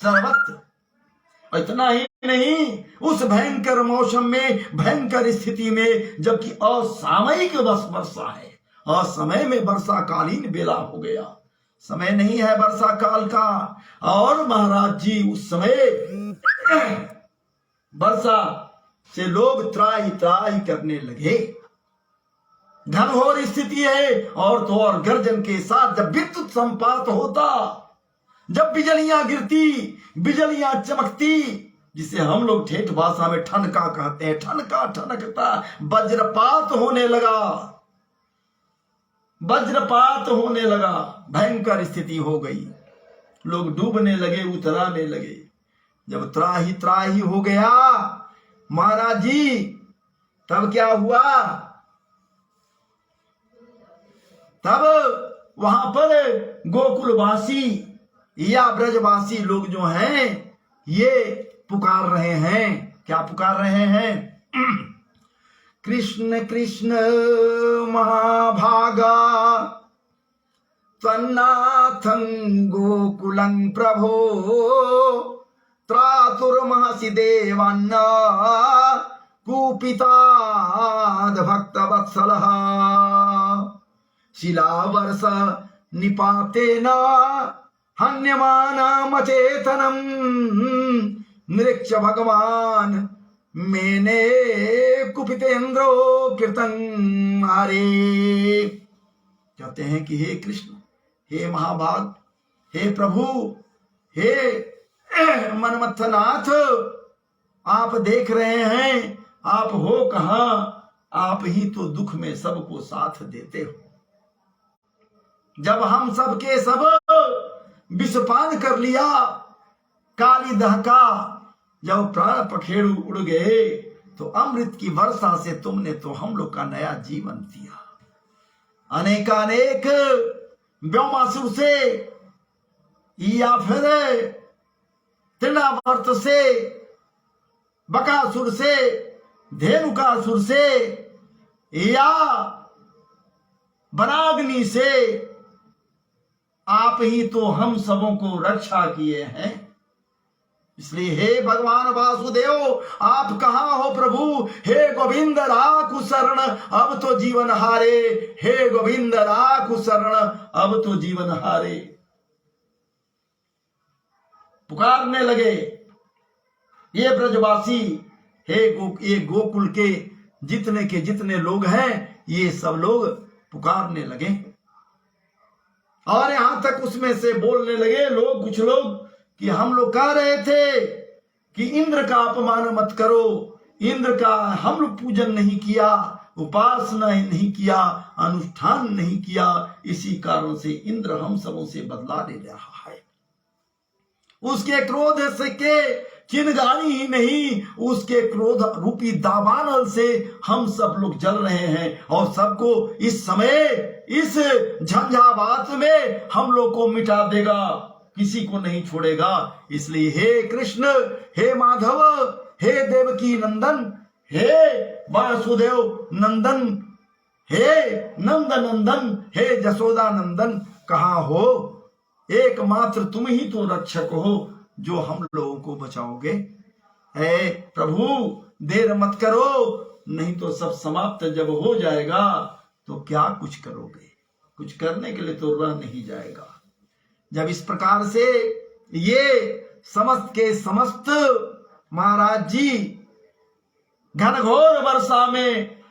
सर्वत्र। इतना ही नहीं, उस भयंकर मौसम में, भयंकर स्थिति में, जबकि असामयिक वर्षा है, असमय में वर्षा कालीन बेला हो गया, समय नहीं है वर्षा काल का। और महाराज जी उस समय वर्षा से लोग त्राही त्राही करने लगे, घनघोर स्थिति है। और तो और गर्जन के साथ जब विद्युत संपात होता, जब बिजलियां गिरती, बिजलियां चमकती, जिसे हम लोग ठेठ भाषा में ठनका कहते हैं, ठनका ठनकता, वज्रपात होने लगा, वज्रपात होने लगा, भयंकर स्थिति हो गई, लोग डूबने लगे, उतराने लगे। जब त्राही त्राही हो गया महाराज जी, तब क्या हुआ, तब वहां पर गोकुलवासी या ब्रजवासी लोग जो हैं ये पुकार रहे हैं। क्या पुकार रहे हैं? कृष्ण कृष्ण महाभागा त्वन्नाथं गोकुलं प्रभो त्रातुर्महसि देवान्ना कुपिताद भक्तवत्सलः शिलावर्ष निपातेन हन्यमानामचेतनं निरीक्ष्य भगवान मेने कुपितेन्द्रो कीर्तन हरे। कहते हैं कि हे कृष्ण, हे महाभाग, हे प्रभु, हे मनमथनाथ, आप देख रहे हैं, आप हो कहां? आप ही तो दुख में सबको साथ देते हो। जब हम सबके सब विषपान कर लिया, काली दहका, जब प्राण पखेरु उड़ गए, तो अमृत की वर्षा से तुमने तो हम लोग का नया जीवन दिया। अनेकानेक व्योमासुर से या फिर तृणावर्त से, बकासुर से, धेनुकासुर से या वनाग्नि से आप ही तो हम सबों को रक्षा किए हैं। इसलिए हे भगवान वासुदेव, आप कहां हो प्रभु? हे गोविंद राखु शरण, अब तो जीवन हारे। हे गोविंद राखु शरण, अब तो जीवन हारे। पुकारने लगे ये ब्रजवासी, ये गोकुल के जितने लोग हैं, ये सब लोग पुकारने लगे। और यहां तक उसमें से बोलने लगे लोग, कुछ लोग, कि हम लोग कह रहे थे कि इंद्र का अपमान मत करो, इंद्र का हम लोग पूजन नहीं किया, उपासना नहीं किया, अनुष्ठान नहीं किया, इसी कारण से इंद्र हम सबों से बदला ले रहा है। उसके क्रोध से के चिनगारी ही नहीं, उसके क्रोध रूपी दावानल से हम सब लोग जल रहे हैं, और सबको इस समय इस झंझावात में हम लोग को मिटा देगा, किसी को नहीं छोड़ेगा। इसलिए हे कृष्ण, हे माधव, हे देवकी नंदन, हे वासुदेव नंदन, हे नंद नंदन, हे जसोदा नंदन, कहां हो? एकमात्र तुम ही तो रक्षक हो जो हम लोगों को बचाओगे। हे प्रभु, देर मत करो, नहीं तो सब समाप्त जब हो जाएगा तो क्या कुछ करोगे? कुछ करने के लिए तो रह नहीं जाएगा। जब इस प्रकार से ये समस्त के समस्त महाराज जी घनघोर वर्षा में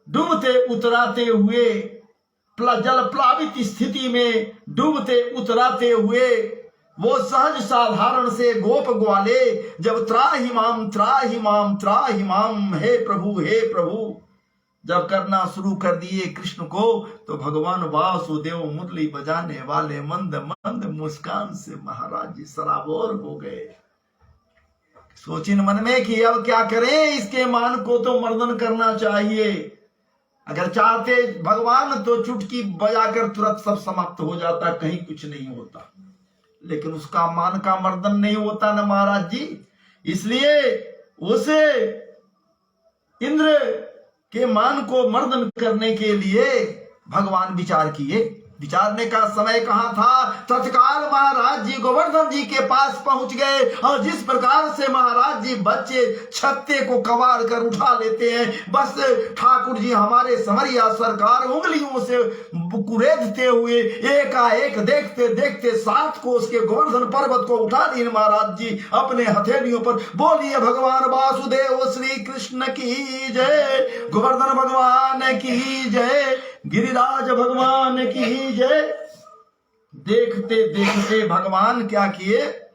डूबते उतराते हुए, जल प्लावित स्थिति में डूबते उतराते हुए, वो सहज साधारण से गोप ग्वाले जब त्राहिमाम त्राहिमाम त्राहिमाम, हे प्रभु जब करना शुरू कर दिए कृष्ण को, तो भगवान वासुदेव मुरली बजाने वाले मंद मंद मुस्कान से महाराज जी सराबोर हो गए। सोचिन मन में कि अब क्या करें, इसके मान को तो मर्दन करना चाहिए। अगर चाहते भगवान तो चुटकी बजाकर तुरंत सब समाप्त हो जाता, कहीं कुछ नहीं होता, लेकिन उसका मान का मर्दन नहीं होता ना महाराज जी। इसलिए उसे इंद्र के मान को मर्दन करने के लिए भगवान विचार किए। विचारने का समय कहाँ था। तत्काल महाराज जी गोवर्धन जी के पास पहुंच गए और जिस प्रकार से महाराज जी बच्चे छत्ते को कबाड़ कर उठा लेते हैं, बस ठाकुर जी हमारे संवरिया सरकार उंगलियों से कुरेदते हुए एकाएक देखते देखते 7 कोस के गोवर्धन पर्वत को उठा लिए महाराज जी अपने हथेलियों पर। बोलिए भगवान वासुदेव श्री कृष्ण की जय, गोवर्धन भगवान की जय, गिरिराज भगवान की जय। देखते देखते भगवान क्या किए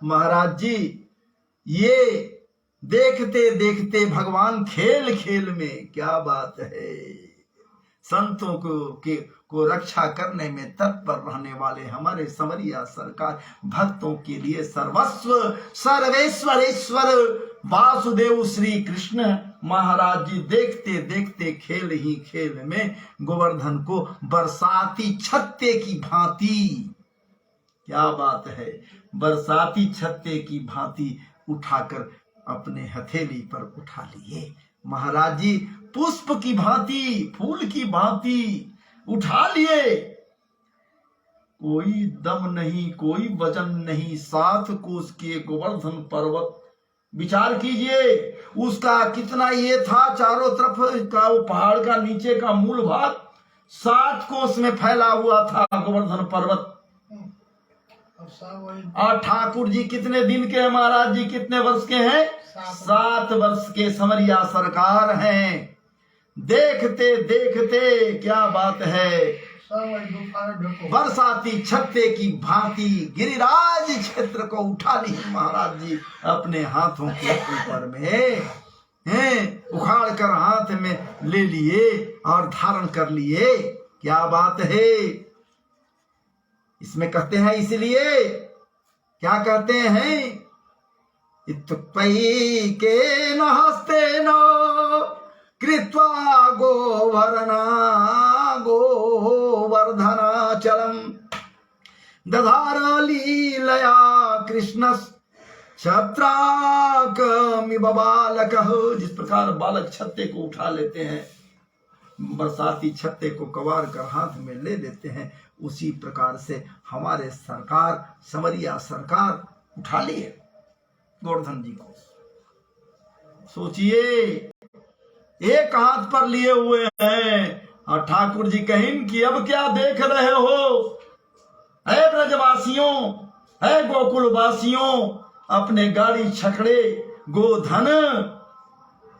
महाराज जी, ये देखते देखते भगवान खेल खेल में, क्या बात है, संतों को रक्षा करने में तत्पर रहने वाले हमारे संवरिया सरकार भक्तों के लिए सर्वस्व सर्वेश्वरेश्वर वासुदेव श्री कृष्ण महाराज जी देखते देखते खेल ही खेल में गोवर्धन को बरसाती छत्ते की भांति, क्या बात है, बरसाती छत्ते की भांति उठाकर अपने हथेली पर उठा लिए। महाराज जी पुष्प की भांति, फूल की भांति उठा लिए। कोई दम नहीं, कोई वजन नहीं, 7 कोस के गोवर्धन पर्वत, विचार कीजिए उसका कितना ये था, चारों तरफ का वो पहाड़ का नीचे का मूल भाग 7 कोस में फैला हुआ था गोवर्धन पर्वत। और ठाकुर जी कितने दिन के हैं महाराज जी, कितने वर्ष के हैं, 7 वर्ष के संवरिया सरकार हैं। देखते देखते, क्या बात है, बरसाती छत्ते की भांति गिरिराज क्षेत्र को उठा ली महाराज जी अपने हाथों के ऊपर में, उखाड़ कर हाथ में ले लिए और धारण कर लिए। क्या बात है, इसमें कहते हैं, इसलिए क्या कहते हैं, इत्युक्तै के न हस्ते न कृत्वा गोवर्धना गोवर्धनाचलम दधार लीलया कृष्ण छत्राकमिव बालकः। जिस प्रकार बालक छत्ते को उठा लेते हैं, बरसाती छत्ते को कबाड़ कर हाथ में ले लेते हैं, उसी प्रकार से हमारे सरकार संवरिया सरकार उठा लिए गोवर्धन जी को। सोचिए एक हाथ पर लिए हुए हैं और ठाकुर जी कहें कि अब क्या देख रहे हो, है ब्रजवासियों, है गोकुलवासियों, अपने गाड़ी छकड़े गोधन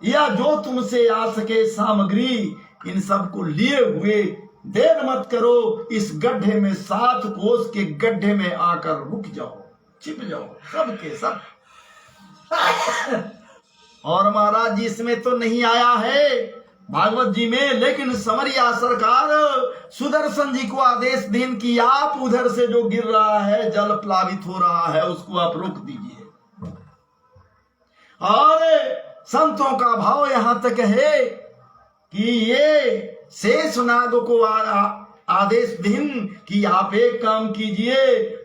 या जो तुमसे आ सके सामग्री, इन सब को लिए हुए देर मत करो, इस गड्ढे में 7 कोस के गड्ढे में आकर रुक जाओ, छिप जाओ सब के सब। और महाराज जी इसमें तो नहीं आया है भागवत जी में, लेकिन संवरिया सरकार सुदर्शन जी को आदेश दें कि आप उधर से जो गिर रहा है, जल प्लावित हो रहा है, उसको आप रोक दीजिए। और संतों का भाव यहां तक है कि ये शेषनाग को आदेश दिन कि आप एक काम कीजिए,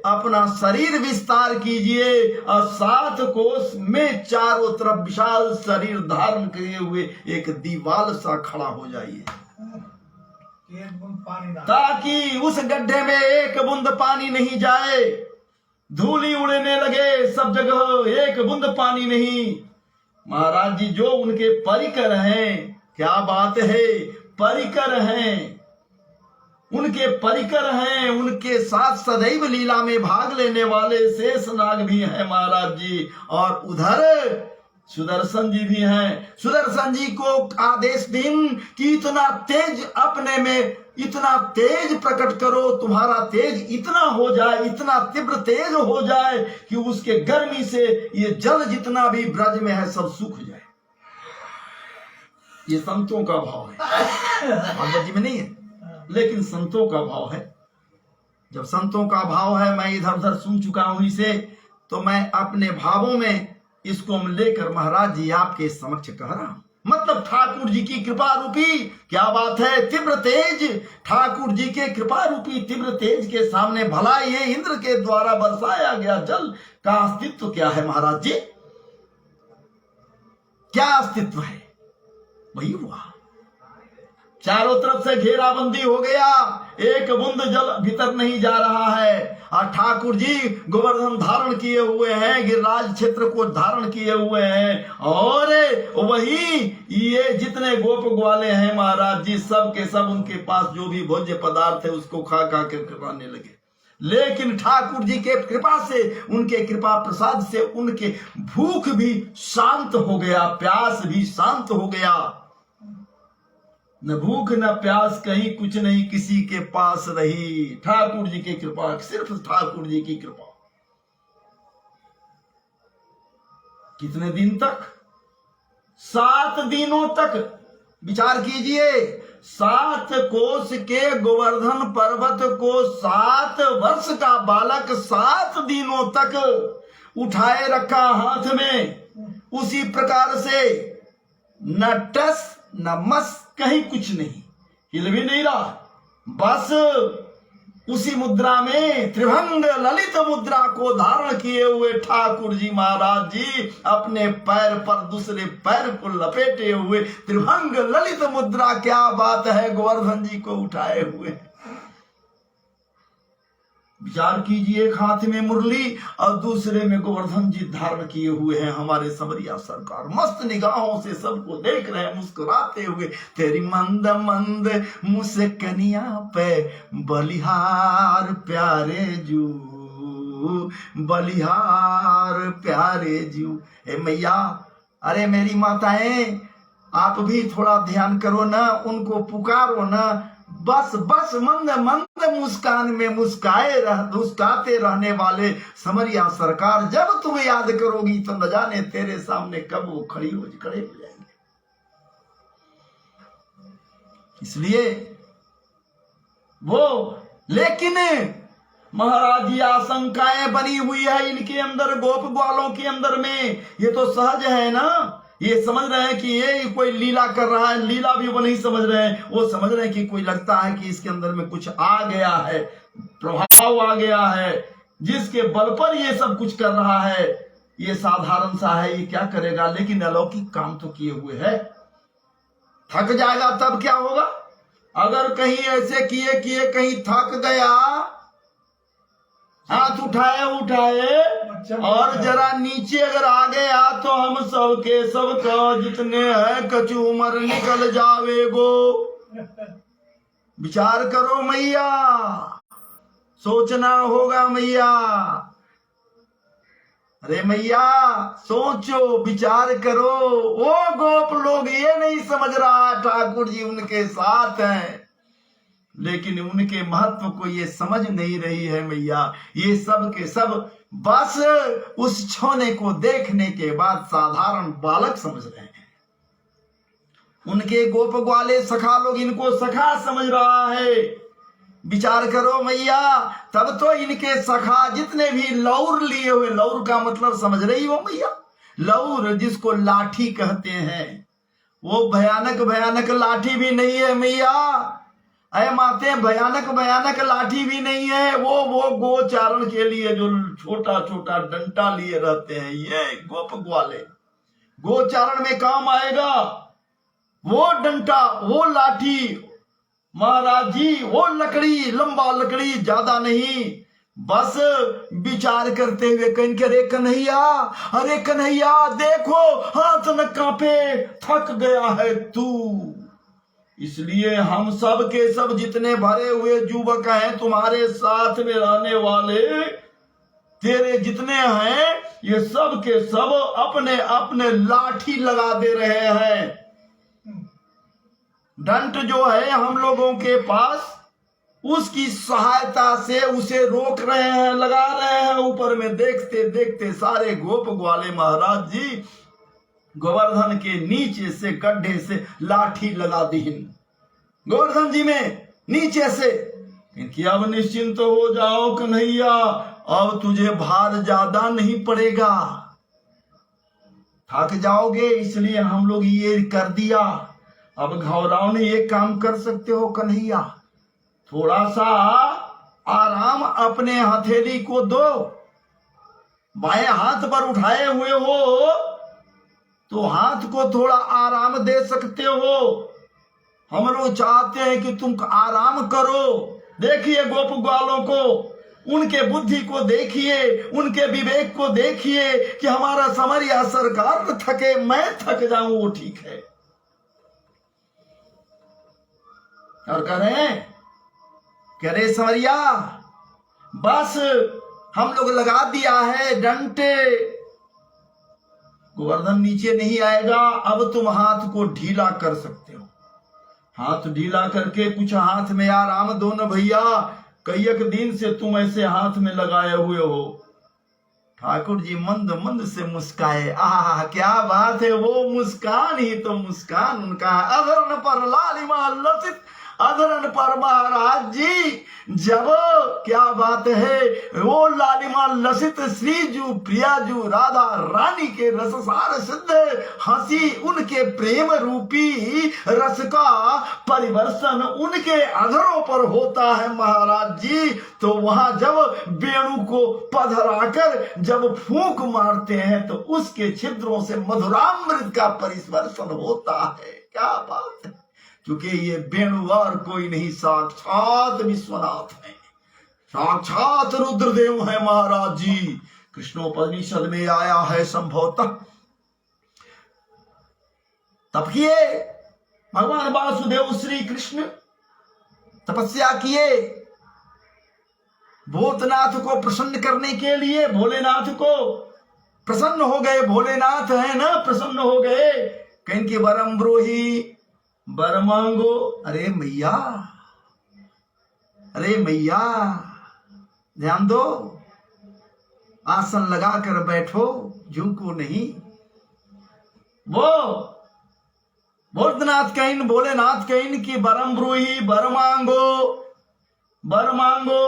अपना शरीर विस्तार कीजिए और 7 कोस में चारों तरफ विशाल शरीर धारण किए हुए एक दीवाल सा खड़ा हो जाइए, ताकि उस गड्ढे में एक बूंद पानी नहीं जाए। धूली उड़ने लगे सब जगह, एक बूंद पानी नहीं। महाराज जी जो उनके परिकर हैं, क्या बात है, परिकर हैं, उनके परिकर हैं, उनके साथ सदैव लीला में भाग लेने वाले शेषनाग भी हैं महाराज जी। और उधर सुदर्शन जी भी हैं। सुदर्शन जी को आदेश दिन कि इतना तेज अपने में, इतना तेज प्रकट करो, तुम्हारा तेज इतना हो जाए, इतना तीव्र तेज हो जाए कि उसके गर्मी से ये जल जितना भी ब्रज में है सब सूख जाए। ये संतों का भाव है, भागवत जी में नहीं है, लेकिन संतों का भाव है। जब संतों का भाव है, मैं इधर उधर सुन चुका हूं इसे, तो मैं अपने भावों में इसको लेकर महाराज जी आपके समक्ष कह रहा हूं। मतलब ठाकुर जी की कृपा रूपी, क्या बात है, तीव्र तेज, ठाकुर जी के कृपा रूपी तीव्र तेज के सामने भला ये इंद्र के द्वारा बरसाया गया जल का अस्तित्व क्या है महाराज जी, क्या अस्तित्व है, वही हुआ। चारों तरफ से घेराबंदी हो गया, एक बूंद जल भीतर नहीं जा रहा है। और ठाकुर जी गोवर्धन धारण किए हुए हैं, गिरिराज क्षेत्र को धारण किए हुए हैं, और वही ये जितने गोप ग्वाले हैं महाराज जी, सब के सब उनके पास जो भी भोज्य पदार्थ है उसको खा खा के खाने लगे। लेकिन ठाकुर जी के कृपा से, उनके कृपा प्रसाद से उनके भूख भी शांत हो गया, प्यास भी शांत हो गया। न भूख न प्यास कहीं कुछ नहीं किसी के पास रही। ठाकुर जी की कृपा, सिर्फ ठाकुर जी की कृपा। कितने दिन तक? 7 दिनों तक। विचार कीजिए, 7 कोस के गोवर्धन पर्वत को 7 वर्ष का बालक 7 दिनों तक उठाए रखा हाथ में। उसी प्रकार से न टस न मस, कहीं कुछ नहीं, हिल भी नहीं रहा, बस उसी मुद्रा में त्रिभंग ललित मुद्रा को धारण किए हुए ठाकुर जी महाराज जी अपने पैर पर दूसरे पैर को लपेटे हुए त्रिभंग ललित मुद्रा, क्या बात है, गोवर्धन जी को उठाए हुए। विचार कीजिए, एक हाथ में मुरली और दूसरे में गोवर्धन जी धारण किए हुए हैं हमारे समरिया सरकार। मस्त निगाहों से सबको देख रहे हैं, मुस्कुराते हुए। तेरी मंद मंद मुस्कनिया पे बलिहार प्यारे जू, बलिहार प्यारे जू। ए मैया, अरे मेरी माताएं, आप भी थोड़ा ध्यान करो ना, उनको पुकारो ना। बस बस मंद मंद मुस्कान में मुस्काते रहने वाले समरिया सरकार, जब तुम याद करोगी तो न जाने तेरे सामने कब वो खड़े हो जाएंगे। इसलिए वो, लेकिन महाराज जी आशंकाएं बनी हुई है इनके अंदर, गोप ग्वालों के अंदर में। ये तो सहज है ना, ये समझ रहे हैं कि ये कोई लीला कर रहा है। लीला भी वो नहीं समझ रहे हैं, वो समझ रहे हैं कि कोई लगता है कि इसके अंदर में कुछ आ गया है, प्रभाव आ गया है, जिसके बल पर ये सब कुछ कर रहा है। ये साधारण सा है, ये क्या करेगा, लेकिन अलौकिक काम तो किए हुए है। थक जाएगा तब क्या होगा? अगर कहीं ऐसे किए किए कहीं थक गया, हाथ उठाए और जरा नीचे अगर आ गया तो हम सब के सब का जितने हैं कचूमर निकल जावेगो। विचार करो मैया, सोचना होगा मैया। अरे मैया सोचो, विचार करो। वो गोप लोग ये नहीं समझ रहा ठाकुर जी उनके साथ हैं, लेकिन उनके महत्व को ये समझ नहीं रही है मैया। ये सब के सब बस उस छोने को देखने के बाद साधारण बालक समझ रहे हैं। उनके गोप ग्वाले सखा लोग इनको सखा समझ रहा है। विचार करो मैया, तब तो इनके सखा जितने भी लौर लिए हुए, लौर का मतलब समझ रही हो मैया, लौर जिसको लाठी कहते हैं, वो भयानक भयानक लाठी भी नहीं है मैया। अरे माते, भयानक भयानक लाठी भी नहीं है। वो गोचारण के लिए जो छोटा छोटा डंटा लिए रहते हैं, ये गोप ग्वाले गोचारण में काम आएगा। वो डंटा, वो लाठी महाराज जी, वो लकड़ी, लंबा लकड़ी, ज्यादा नहीं, बस विचार करते हुए कहेंगे, अरे कन्हैया, अरे कन्हैया देखो हाथ न कांपे, थक गया है तू। इसलिए हम सब के सब जितने भरे हुए युवक हैं, तुम्हारे साथ में रहने वाले तेरे जितने हैं, ये सब के सब अपने अपने लाठी लगा दे रहे हैं। डंट जो है हम लोगों के पास, उसकी सहायता से उसे रोक रहे हैं, लगा रहे हैं। ऊपर में देखते देखते सारे गोप ग्वाले महाराज जी गोवर्धन के नीचे से गड्ढे से लाठी लगा दी गोवर्धन जी में नीचे से, कि अब निश्चिंत हो जाओ कन्हैया, अब तुझे भार ज्यादा नहीं पड़ेगा, थक जाओगे, इसलिए हम लोग ये कर दिया। अब घबराओ नहीं, ये काम कर सकते हो कन्हैया, थोड़ा सा आराम अपने हथेली को दो। बाएं हाथ पर उठाए हुए हो तो हाथ को थोड़ा आराम दे सकते हो। हम लोग चाहते हैं कि तुम आराम करो। देखिए गोप ग्वालों को, उनके बुद्धि को देखिए, उनके विवेक को देखिए कि हमारा समरिया सरकार न थके, मैं थक जाऊं वो ठीक है। और कह रहे हैं कह रहे समरिया बस हम लोग लगा दिया है डंटे, गोवर्धन नीचे नहीं आएगा, अब तुम हाथ को ढीला कर सकते हो। हाथ ढीला करके कुछ हाथ में आराम दो न भैया, कई एक दिन से तुम ऐसे हाथ में लगाए हुए हो। ठाकुर जी मंद मंद से मुस्काए। आह क्या बात है, वो मुस्कान ही तो मुस्कान उनका। अधरन पर लालिमा लसित, अधरन पर महाराज जी जब क्या बात है, वो लालिमा लसित श्रीजू प्रियाजू राधा रानी के रससार सिद्ध हंसी, उनके प्रेम रूपी रस का परिवर्तन उनके अधरों पर होता है महाराज जी। तो वहां जब वेणु को पधराकर जब फूंक मारते हैं तो उसके छिद्रों से मधुरामृत का परिवर्तन होता है। क्या बात है, क्योंकि ये वेणु और कोई नहीं, साक्षात विश्वनाथ है, साक्षात रुद्रदेव है महाराज जी। कृष्णोपनिषद में आया है संभवतः। तब किए भगवान वासुदेव श्री कृष्ण तपस्या किए भूतनाथ को प्रसन्न करने के लिए। भोलेनाथ को प्रसन्न हो गए, भोलेनाथ है ना, प्रसन्न हो गए। कहीं के वरम ब्रोही वर मांगो। अरे मैया, अरे मैया ध्यान दो, आसन लगा कर बैठो, झुको नहीं। वो भूतनाथ कहीं भोलेनाथ कहीं की बरम ब्रूही वर मांगो, वर मांगो।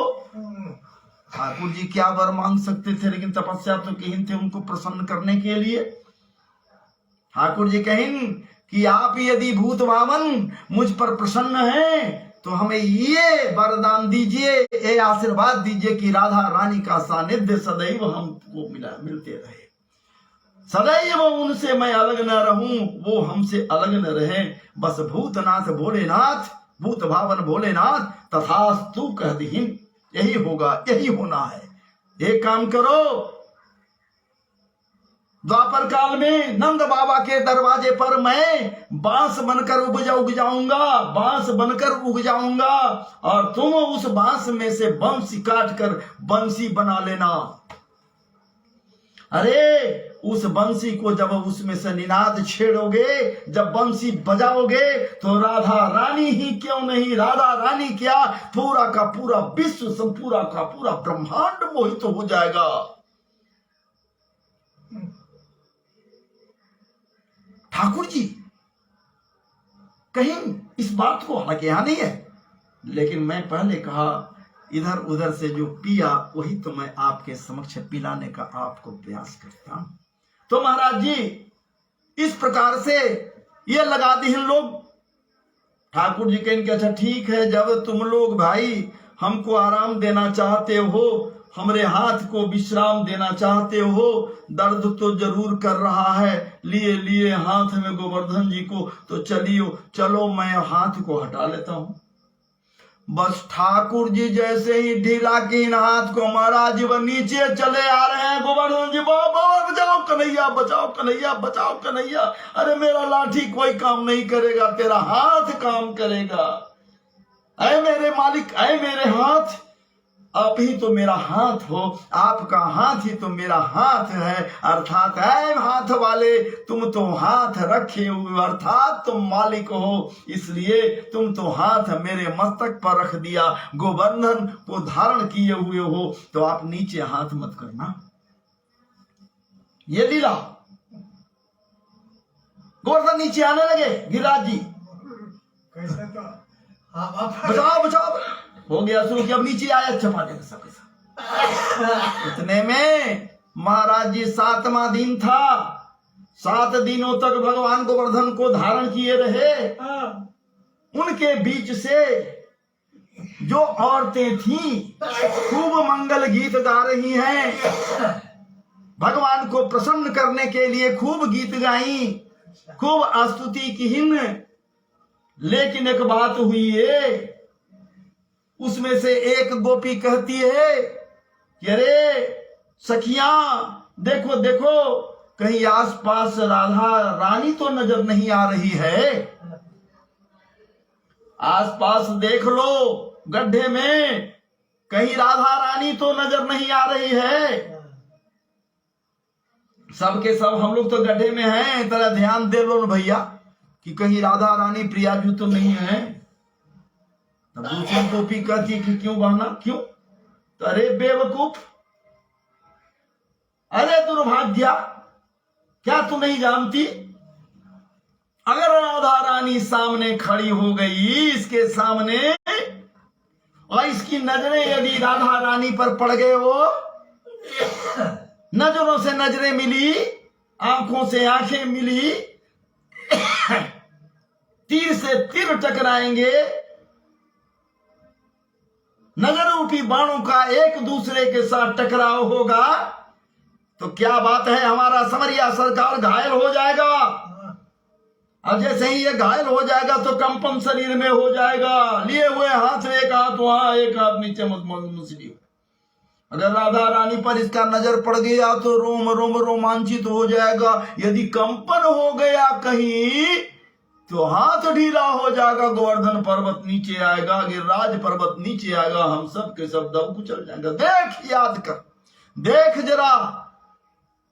ठाकुर जी क्या वर मांग सकते थे, लेकिन तपस्या तो कहीं थे उनको प्रसन्न करने के लिए। ठाकुर जी कहीं कि आप यदि भूत भावन मुझ पर प्रसन्न हैं तो हमें ये वरदान दीजिए, ये आशीर्वाद दीजिए कि राधा रानी का सानिध्य सदैव हमको मिलते रहे, सदैव उनसे मैं अलग न रहूं, वो हमसे अलग न रहे। बस भूतनाथ भोलेनाथ, भूत भावन भोलेनाथ तथास्तु कह दीन। यही होगा, यही होना है। एक काम करो, द्वापर काल में नंद बाबा के दरवाजे पर मैं बांस बनकर उग जाऊंगा, बांस बनकर उग जाऊंगा, और तुम उस बांस में से बंसी काट कर बंसी बना लेना। अरे उस बंसी को जब उसमें से निनाद छेड़ोगे, जब बंसी बजाओगे तो राधा रानी ही क्यों नहीं, राधा रानी क्या पूरा का पूरा विश्व, पूरा का पूरा ब्रह्मांड मोहित तो हो जाएगा। ठाकुर जी कहीं इस बात को, हालांकि यहां नहीं है, लेकिन मैं पहले कहा इधर उधर से जो पिया वही तो मैं आपके समक्ष पिलाने का आपको प्रयास करता हूं। तो महाराज जी इस प्रकार से ये लगा दी हैं लोग। ठाकुर जी कहेंगे अच्छा ठीक है, जब तुम लोग भाई हमको आराम देना चाहते हो, हमरे हाथ को विश्राम देना चाहते हो, दर्द तो जरूर कर रहा है, लिए हाथ में गोवर्धन जी को, तो चलो मैं हाथ को हटा लेता हूं। बस ठाकुर जी जैसे ही ढीला की इन हाथ को महाराज जी वो नीचे चले आ रहे हैं। गोवर्धन जी बाबा बचाओ कन्हैया, बचाओ कन्हैया, बचाओ कन्हैया। अरे मेरा लाठी कोई काम नहीं करेगा, तेरा हाथ काम करेगा। ऐ मेरे मालिक, ऐ मेरे हाथ, आप ही तो मेरा हाथ हो, आपका हाथ ही तो मेरा हाथ है। अर्थात ऐ हाथ वाले, तुम तो हाथ रखे हुए, अर्थात तुम मालिक हो, इसलिए तुम तो हाथ मेरे मस्तक पर रख दिया, गोवर्धन को धारण किए हुए हो, तो आप नीचे हाथ मत करना। ये लीला। गोवर्धन नीचे आने लगे, गिरिराज जी कैसे तो बचाओ बचाओ हो गया शुरू कि अब नीचे आया चपाटे का सब। इतने में महाराज जी 7वां दिन था, 7 दिनों तक भगवान गोवर्धन को धारण किए रहे। उनके बीच से जो औरतें थीं खूब मंगल गीत गा रही हैं, भगवान को प्रसन्न करने के लिए खूब गीत गाई, खूब स्तुति की। लेकिन एक बात हुई है, उसमें से एक गोपी कहती है कि अरे सखियां देखो देखो, कहीं आसपास राधा रानी तो नजर नहीं आ रही है, आसपास देख लो गड्ढे में, कहीं राधा रानी तो नजर नहीं आ रही है। सबके सब हम लोग तो गड्ढे में हैं, तेरा ध्यान दे लो ना भैया कि कहीं राधा रानी प्रियाजू तो नहीं है। तब दूसरी गोपी कहती कि क्यों बहना, क्यों? तो अरे बेवकूफ, अरे दुर्भाग्या, क्या तू नहीं जानती, अगर राधा रानी सामने खड़ी हो गई इसके सामने और इसकी नजरें यदि राधा रानी पर पड़ गए, वो नजरों से नजरें मिली, आंखों से आंखें मिली, तीर से तीर टकराएंगे, नजर रूपी बाणों का एक दूसरे के साथ टकराव होगा, तो क्या बात है, हमारा समरिया सरकार घायल हो जाएगा। अब जैसे ही ये घायल हो जाएगा तो कंपन शरीर में हो जाएगा, लिए हुए हाथ, एक हाथ वहां एक हाथ नीचे मुसली। अगर राधा रानी पर इसका नजर पड़ गया तो रोम रोम रोमांचित हो जाएगा, यदि कंपन हो गया कहीं तो हाथ ढीला हो जाएगा, गोवर्धन पर्वत नीचे आएगा, गिरिराज पर्वत नीचे आएगा, हम सब के सब दब कुचल जाएंगे। देख, याद कर, देख जरा,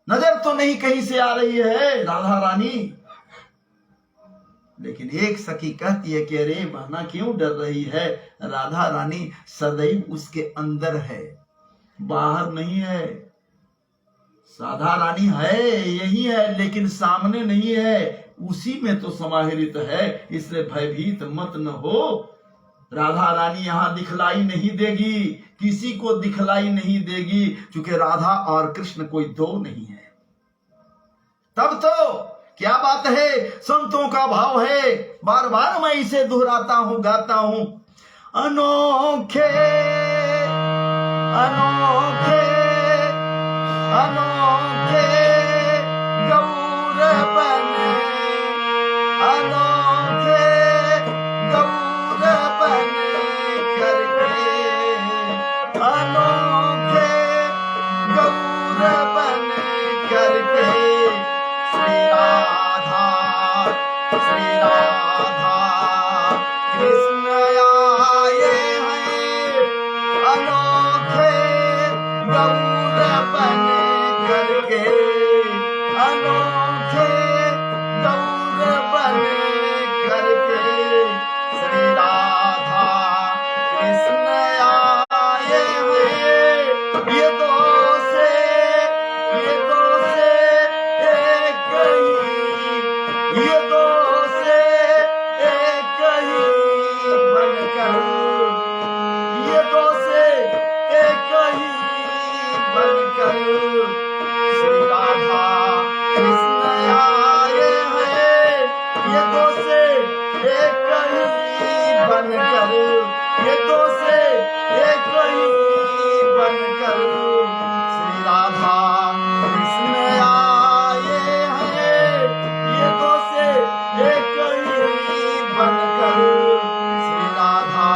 नजर तो नहीं कहीं से आ रही है राधा रानी। लेकिन एक सखी कहती है कि अरे बहना क्यों डर रही है, राधा रानी सदैव उसके अंदर है, बाहर नहीं है। राधा रानी है, यही है, लेकिन सामने नहीं है, उसी में तो समाहित है, इसलिए भयभीत मत न हो। राधा रानी यहां दिखलाई नहीं देगी, किसी को दिखलाई नहीं देगी, क्योंकि राधा और कृष्ण कोई दो नहीं है। तब तो क्या बात है, संतों का भाव है, बार बार मैं इसे दोहराता हूं, गाता हूं। अनोखे अनोखे अनोखे गौर बने, अनोखे गौर बने करके, अनोखे गौर बने करके, श्री राधा कृष्ण आए हैं, अनोखे गौर बने करके, अनोखे गौर बने करके, श्री राधा कृष्ण आए हैं। ये दो से एक ही, ये दो से एक ही बनकर, ये दो से एक ही बनकर, श्री राधा कृष्ण आए हैं। ये दो से एक ही बनकर, ये दो से एक ही बनकर, श्री राधा कृष्ण आए हैं। ये दो से एक ही बनकर, श्री राधा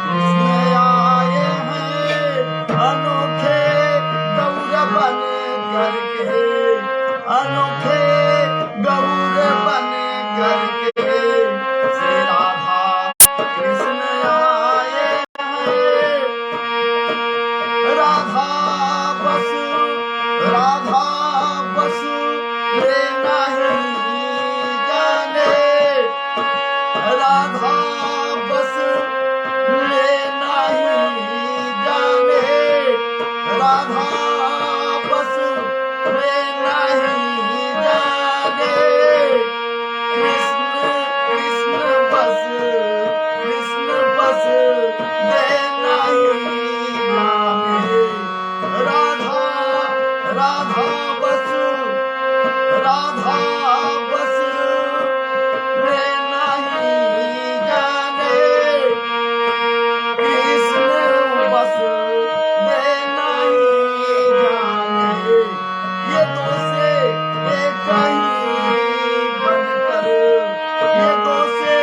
कृष्ण आए हैं। अनोखे गौर बन करके, अनोखे गौर बन करके, श्री राधा कृष्ण आए हैं। राधा बस लेना ही जाने, राधा बस लेना ही जाने, राधा बस लेना ही जाने, कृष्ण कृष्ण बस लेना ही जाने, राधा बस लेना ही जाने, कृष्ण बस लेना ही जाने। ये दो से एक ही बनकर, ये दो से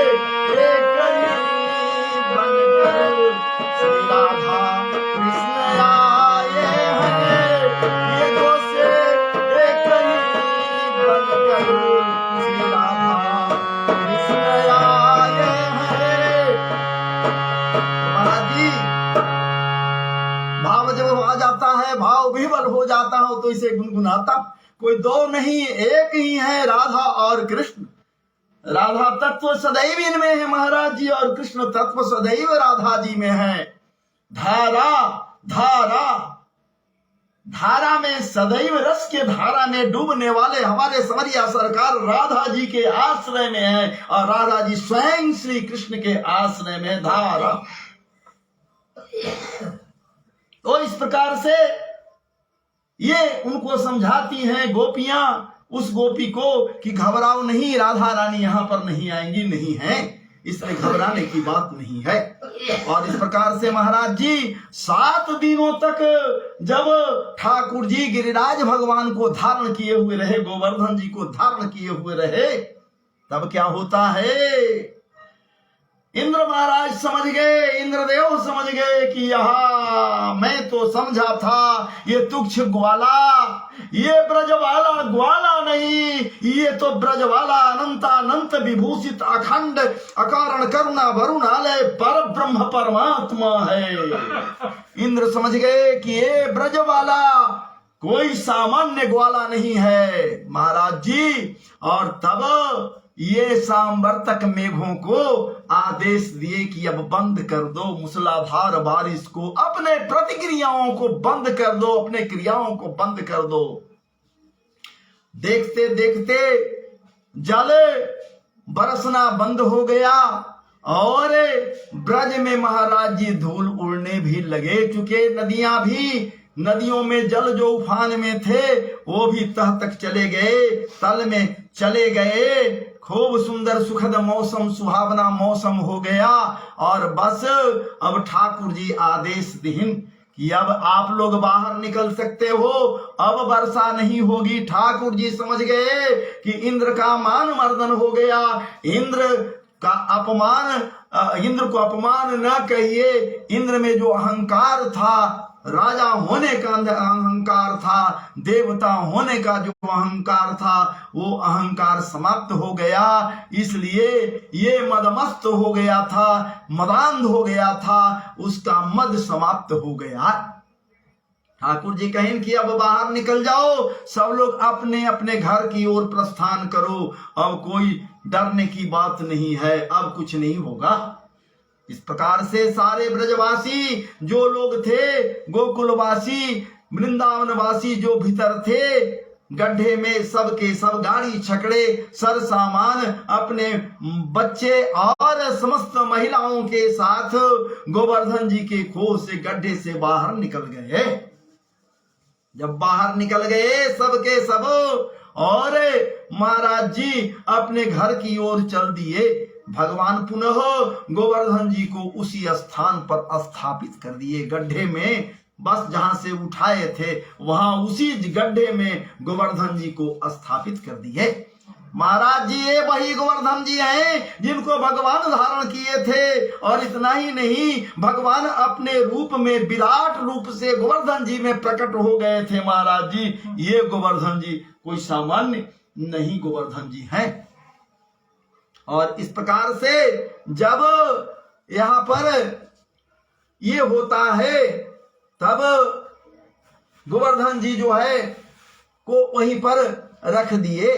जाता हूं तो इसे गुनगुनाता हूं। कोई दो नहीं एक ही है राधा और कृष्ण। राधा तत्व सदैव इनमें है महाराज जी, और कृष्ण तत्व सदैव राधा जी में है। धारा धारा धारा में सदैव रस के धारा में डूबने वाले हमारे समरिया सरकार राधा जी के आश्रय में है, और राधा जी स्वयं श्री कृष्ण के आश्रय में धारा। तो इस प्रकार से ये उनको समझाती हैं गोपियां उस गोपी को कि घबराओ नहीं, राधा रानी यहां पर नहीं आएंगी, नहीं है, इसमें घबराने की बात नहीं है। और इस प्रकार से महाराज जी 7 दिनों तक जब ठाकुर जी गिरिराज भगवान को धारण किए हुए रहे, गोवर्धन जी को धारण किए हुए रहे, तब क्या होता है, इंद्र महाराज समझ गए, इंद्रदेव समझ गए कि यहा मैं तो समझा था ये तुच्छ ग्वाला, ये ब्रजवाला ग्वाला नहीं, ये तो ब्रजवाला अनंतानंत विभूषित अखंड अकारण करुणा वरुणालय पर ब्रह्म परमात्मा है। इंद्र समझ गए कि ये ब्रजवाला कोई सामान्य ग्वाला नहीं है महाराज जी। और तब ये सांवर्तक मेघों को आदेश दिए कि अब बंद कर दो मूसलाधार बारिश को, अपने प्रतिक्रियाओं को बंद कर दो, अपने क्रियाओं को बंद कर दो। देखते देखते जल बरसना बंद हो गया और ब्रज में महाराज जी धूल उड़ने भी लगे, चुके नदियां भी, नदियों में जल जो उफान में थे वो भी तह तक चले गए, तल में चले गए। खूब सुंदर सुखद मौसम, सुहावना मौसम हो गया। और बस अब ठाकुर जी आदेश दीन कि अब आप लोग बाहर निकल सकते हो, अब वर्षा नहीं होगी। ठाकुर जी समझ गए कि इंद्र का मान मर्दन हो गया, इंद्र का अपमान, इंद्र को अपमान न कहिए, इंद्र में जो अहंकार था, राजा होने का अहंकार था, देवता होने का जो अहंकार था, वो अहंकार समाप्त हो गया। इसलिए ये मदमस्त हो गया था, मदांध हो गया था, उसका मद समाप्त हो गया। ठाकुर जी कहें कि अब बाहर निकल जाओ, सब लोग अपने अपने घर की ओर प्रस्थान करो, अब कोई डरने की बात नहीं है, अब कुछ नहीं होगा। इस प्रकार से सारे ब्रजवासी जो लोग थे, गोकुलवासी, वृंदावनवासी जो भीतर थे, गड्ढे में सब के सब गाड़ी छकड़े, सर सामान, अपने बच्चे और समस्त महिलाओं के साथ गोवर्धन जी के खोह से गड्ढे से बाहर निकल गए। जब बाहर निकल गए सब के सब, और महाराज जी अपने घर की ओर चल दिए। भगवान पुनः गोवर्धन जी को उसी स्थान पर स्थापित कर दिए, गड्ढे में, बस जहां से उठाए थे वहां उसी गड्ढे में गोवर्धन जी को स्थापित कर दिए। महाराज जी ये वही गोवर्धन जी हैं जिनको भगवान धारण किए थे। और इतना ही नहीं, भगवान अपने रूप में, विराट रूप से गोवर्धन जी में प्रकट हो गए थे महाराज जी। ये गोवर्धन जी कोई सामान्य नहीं गोवर्धन जी हैं। और इस प्रकार से जब यहां पर ये होता है, तब गोवर्धन जी जो है को वहीं पर रख दिए।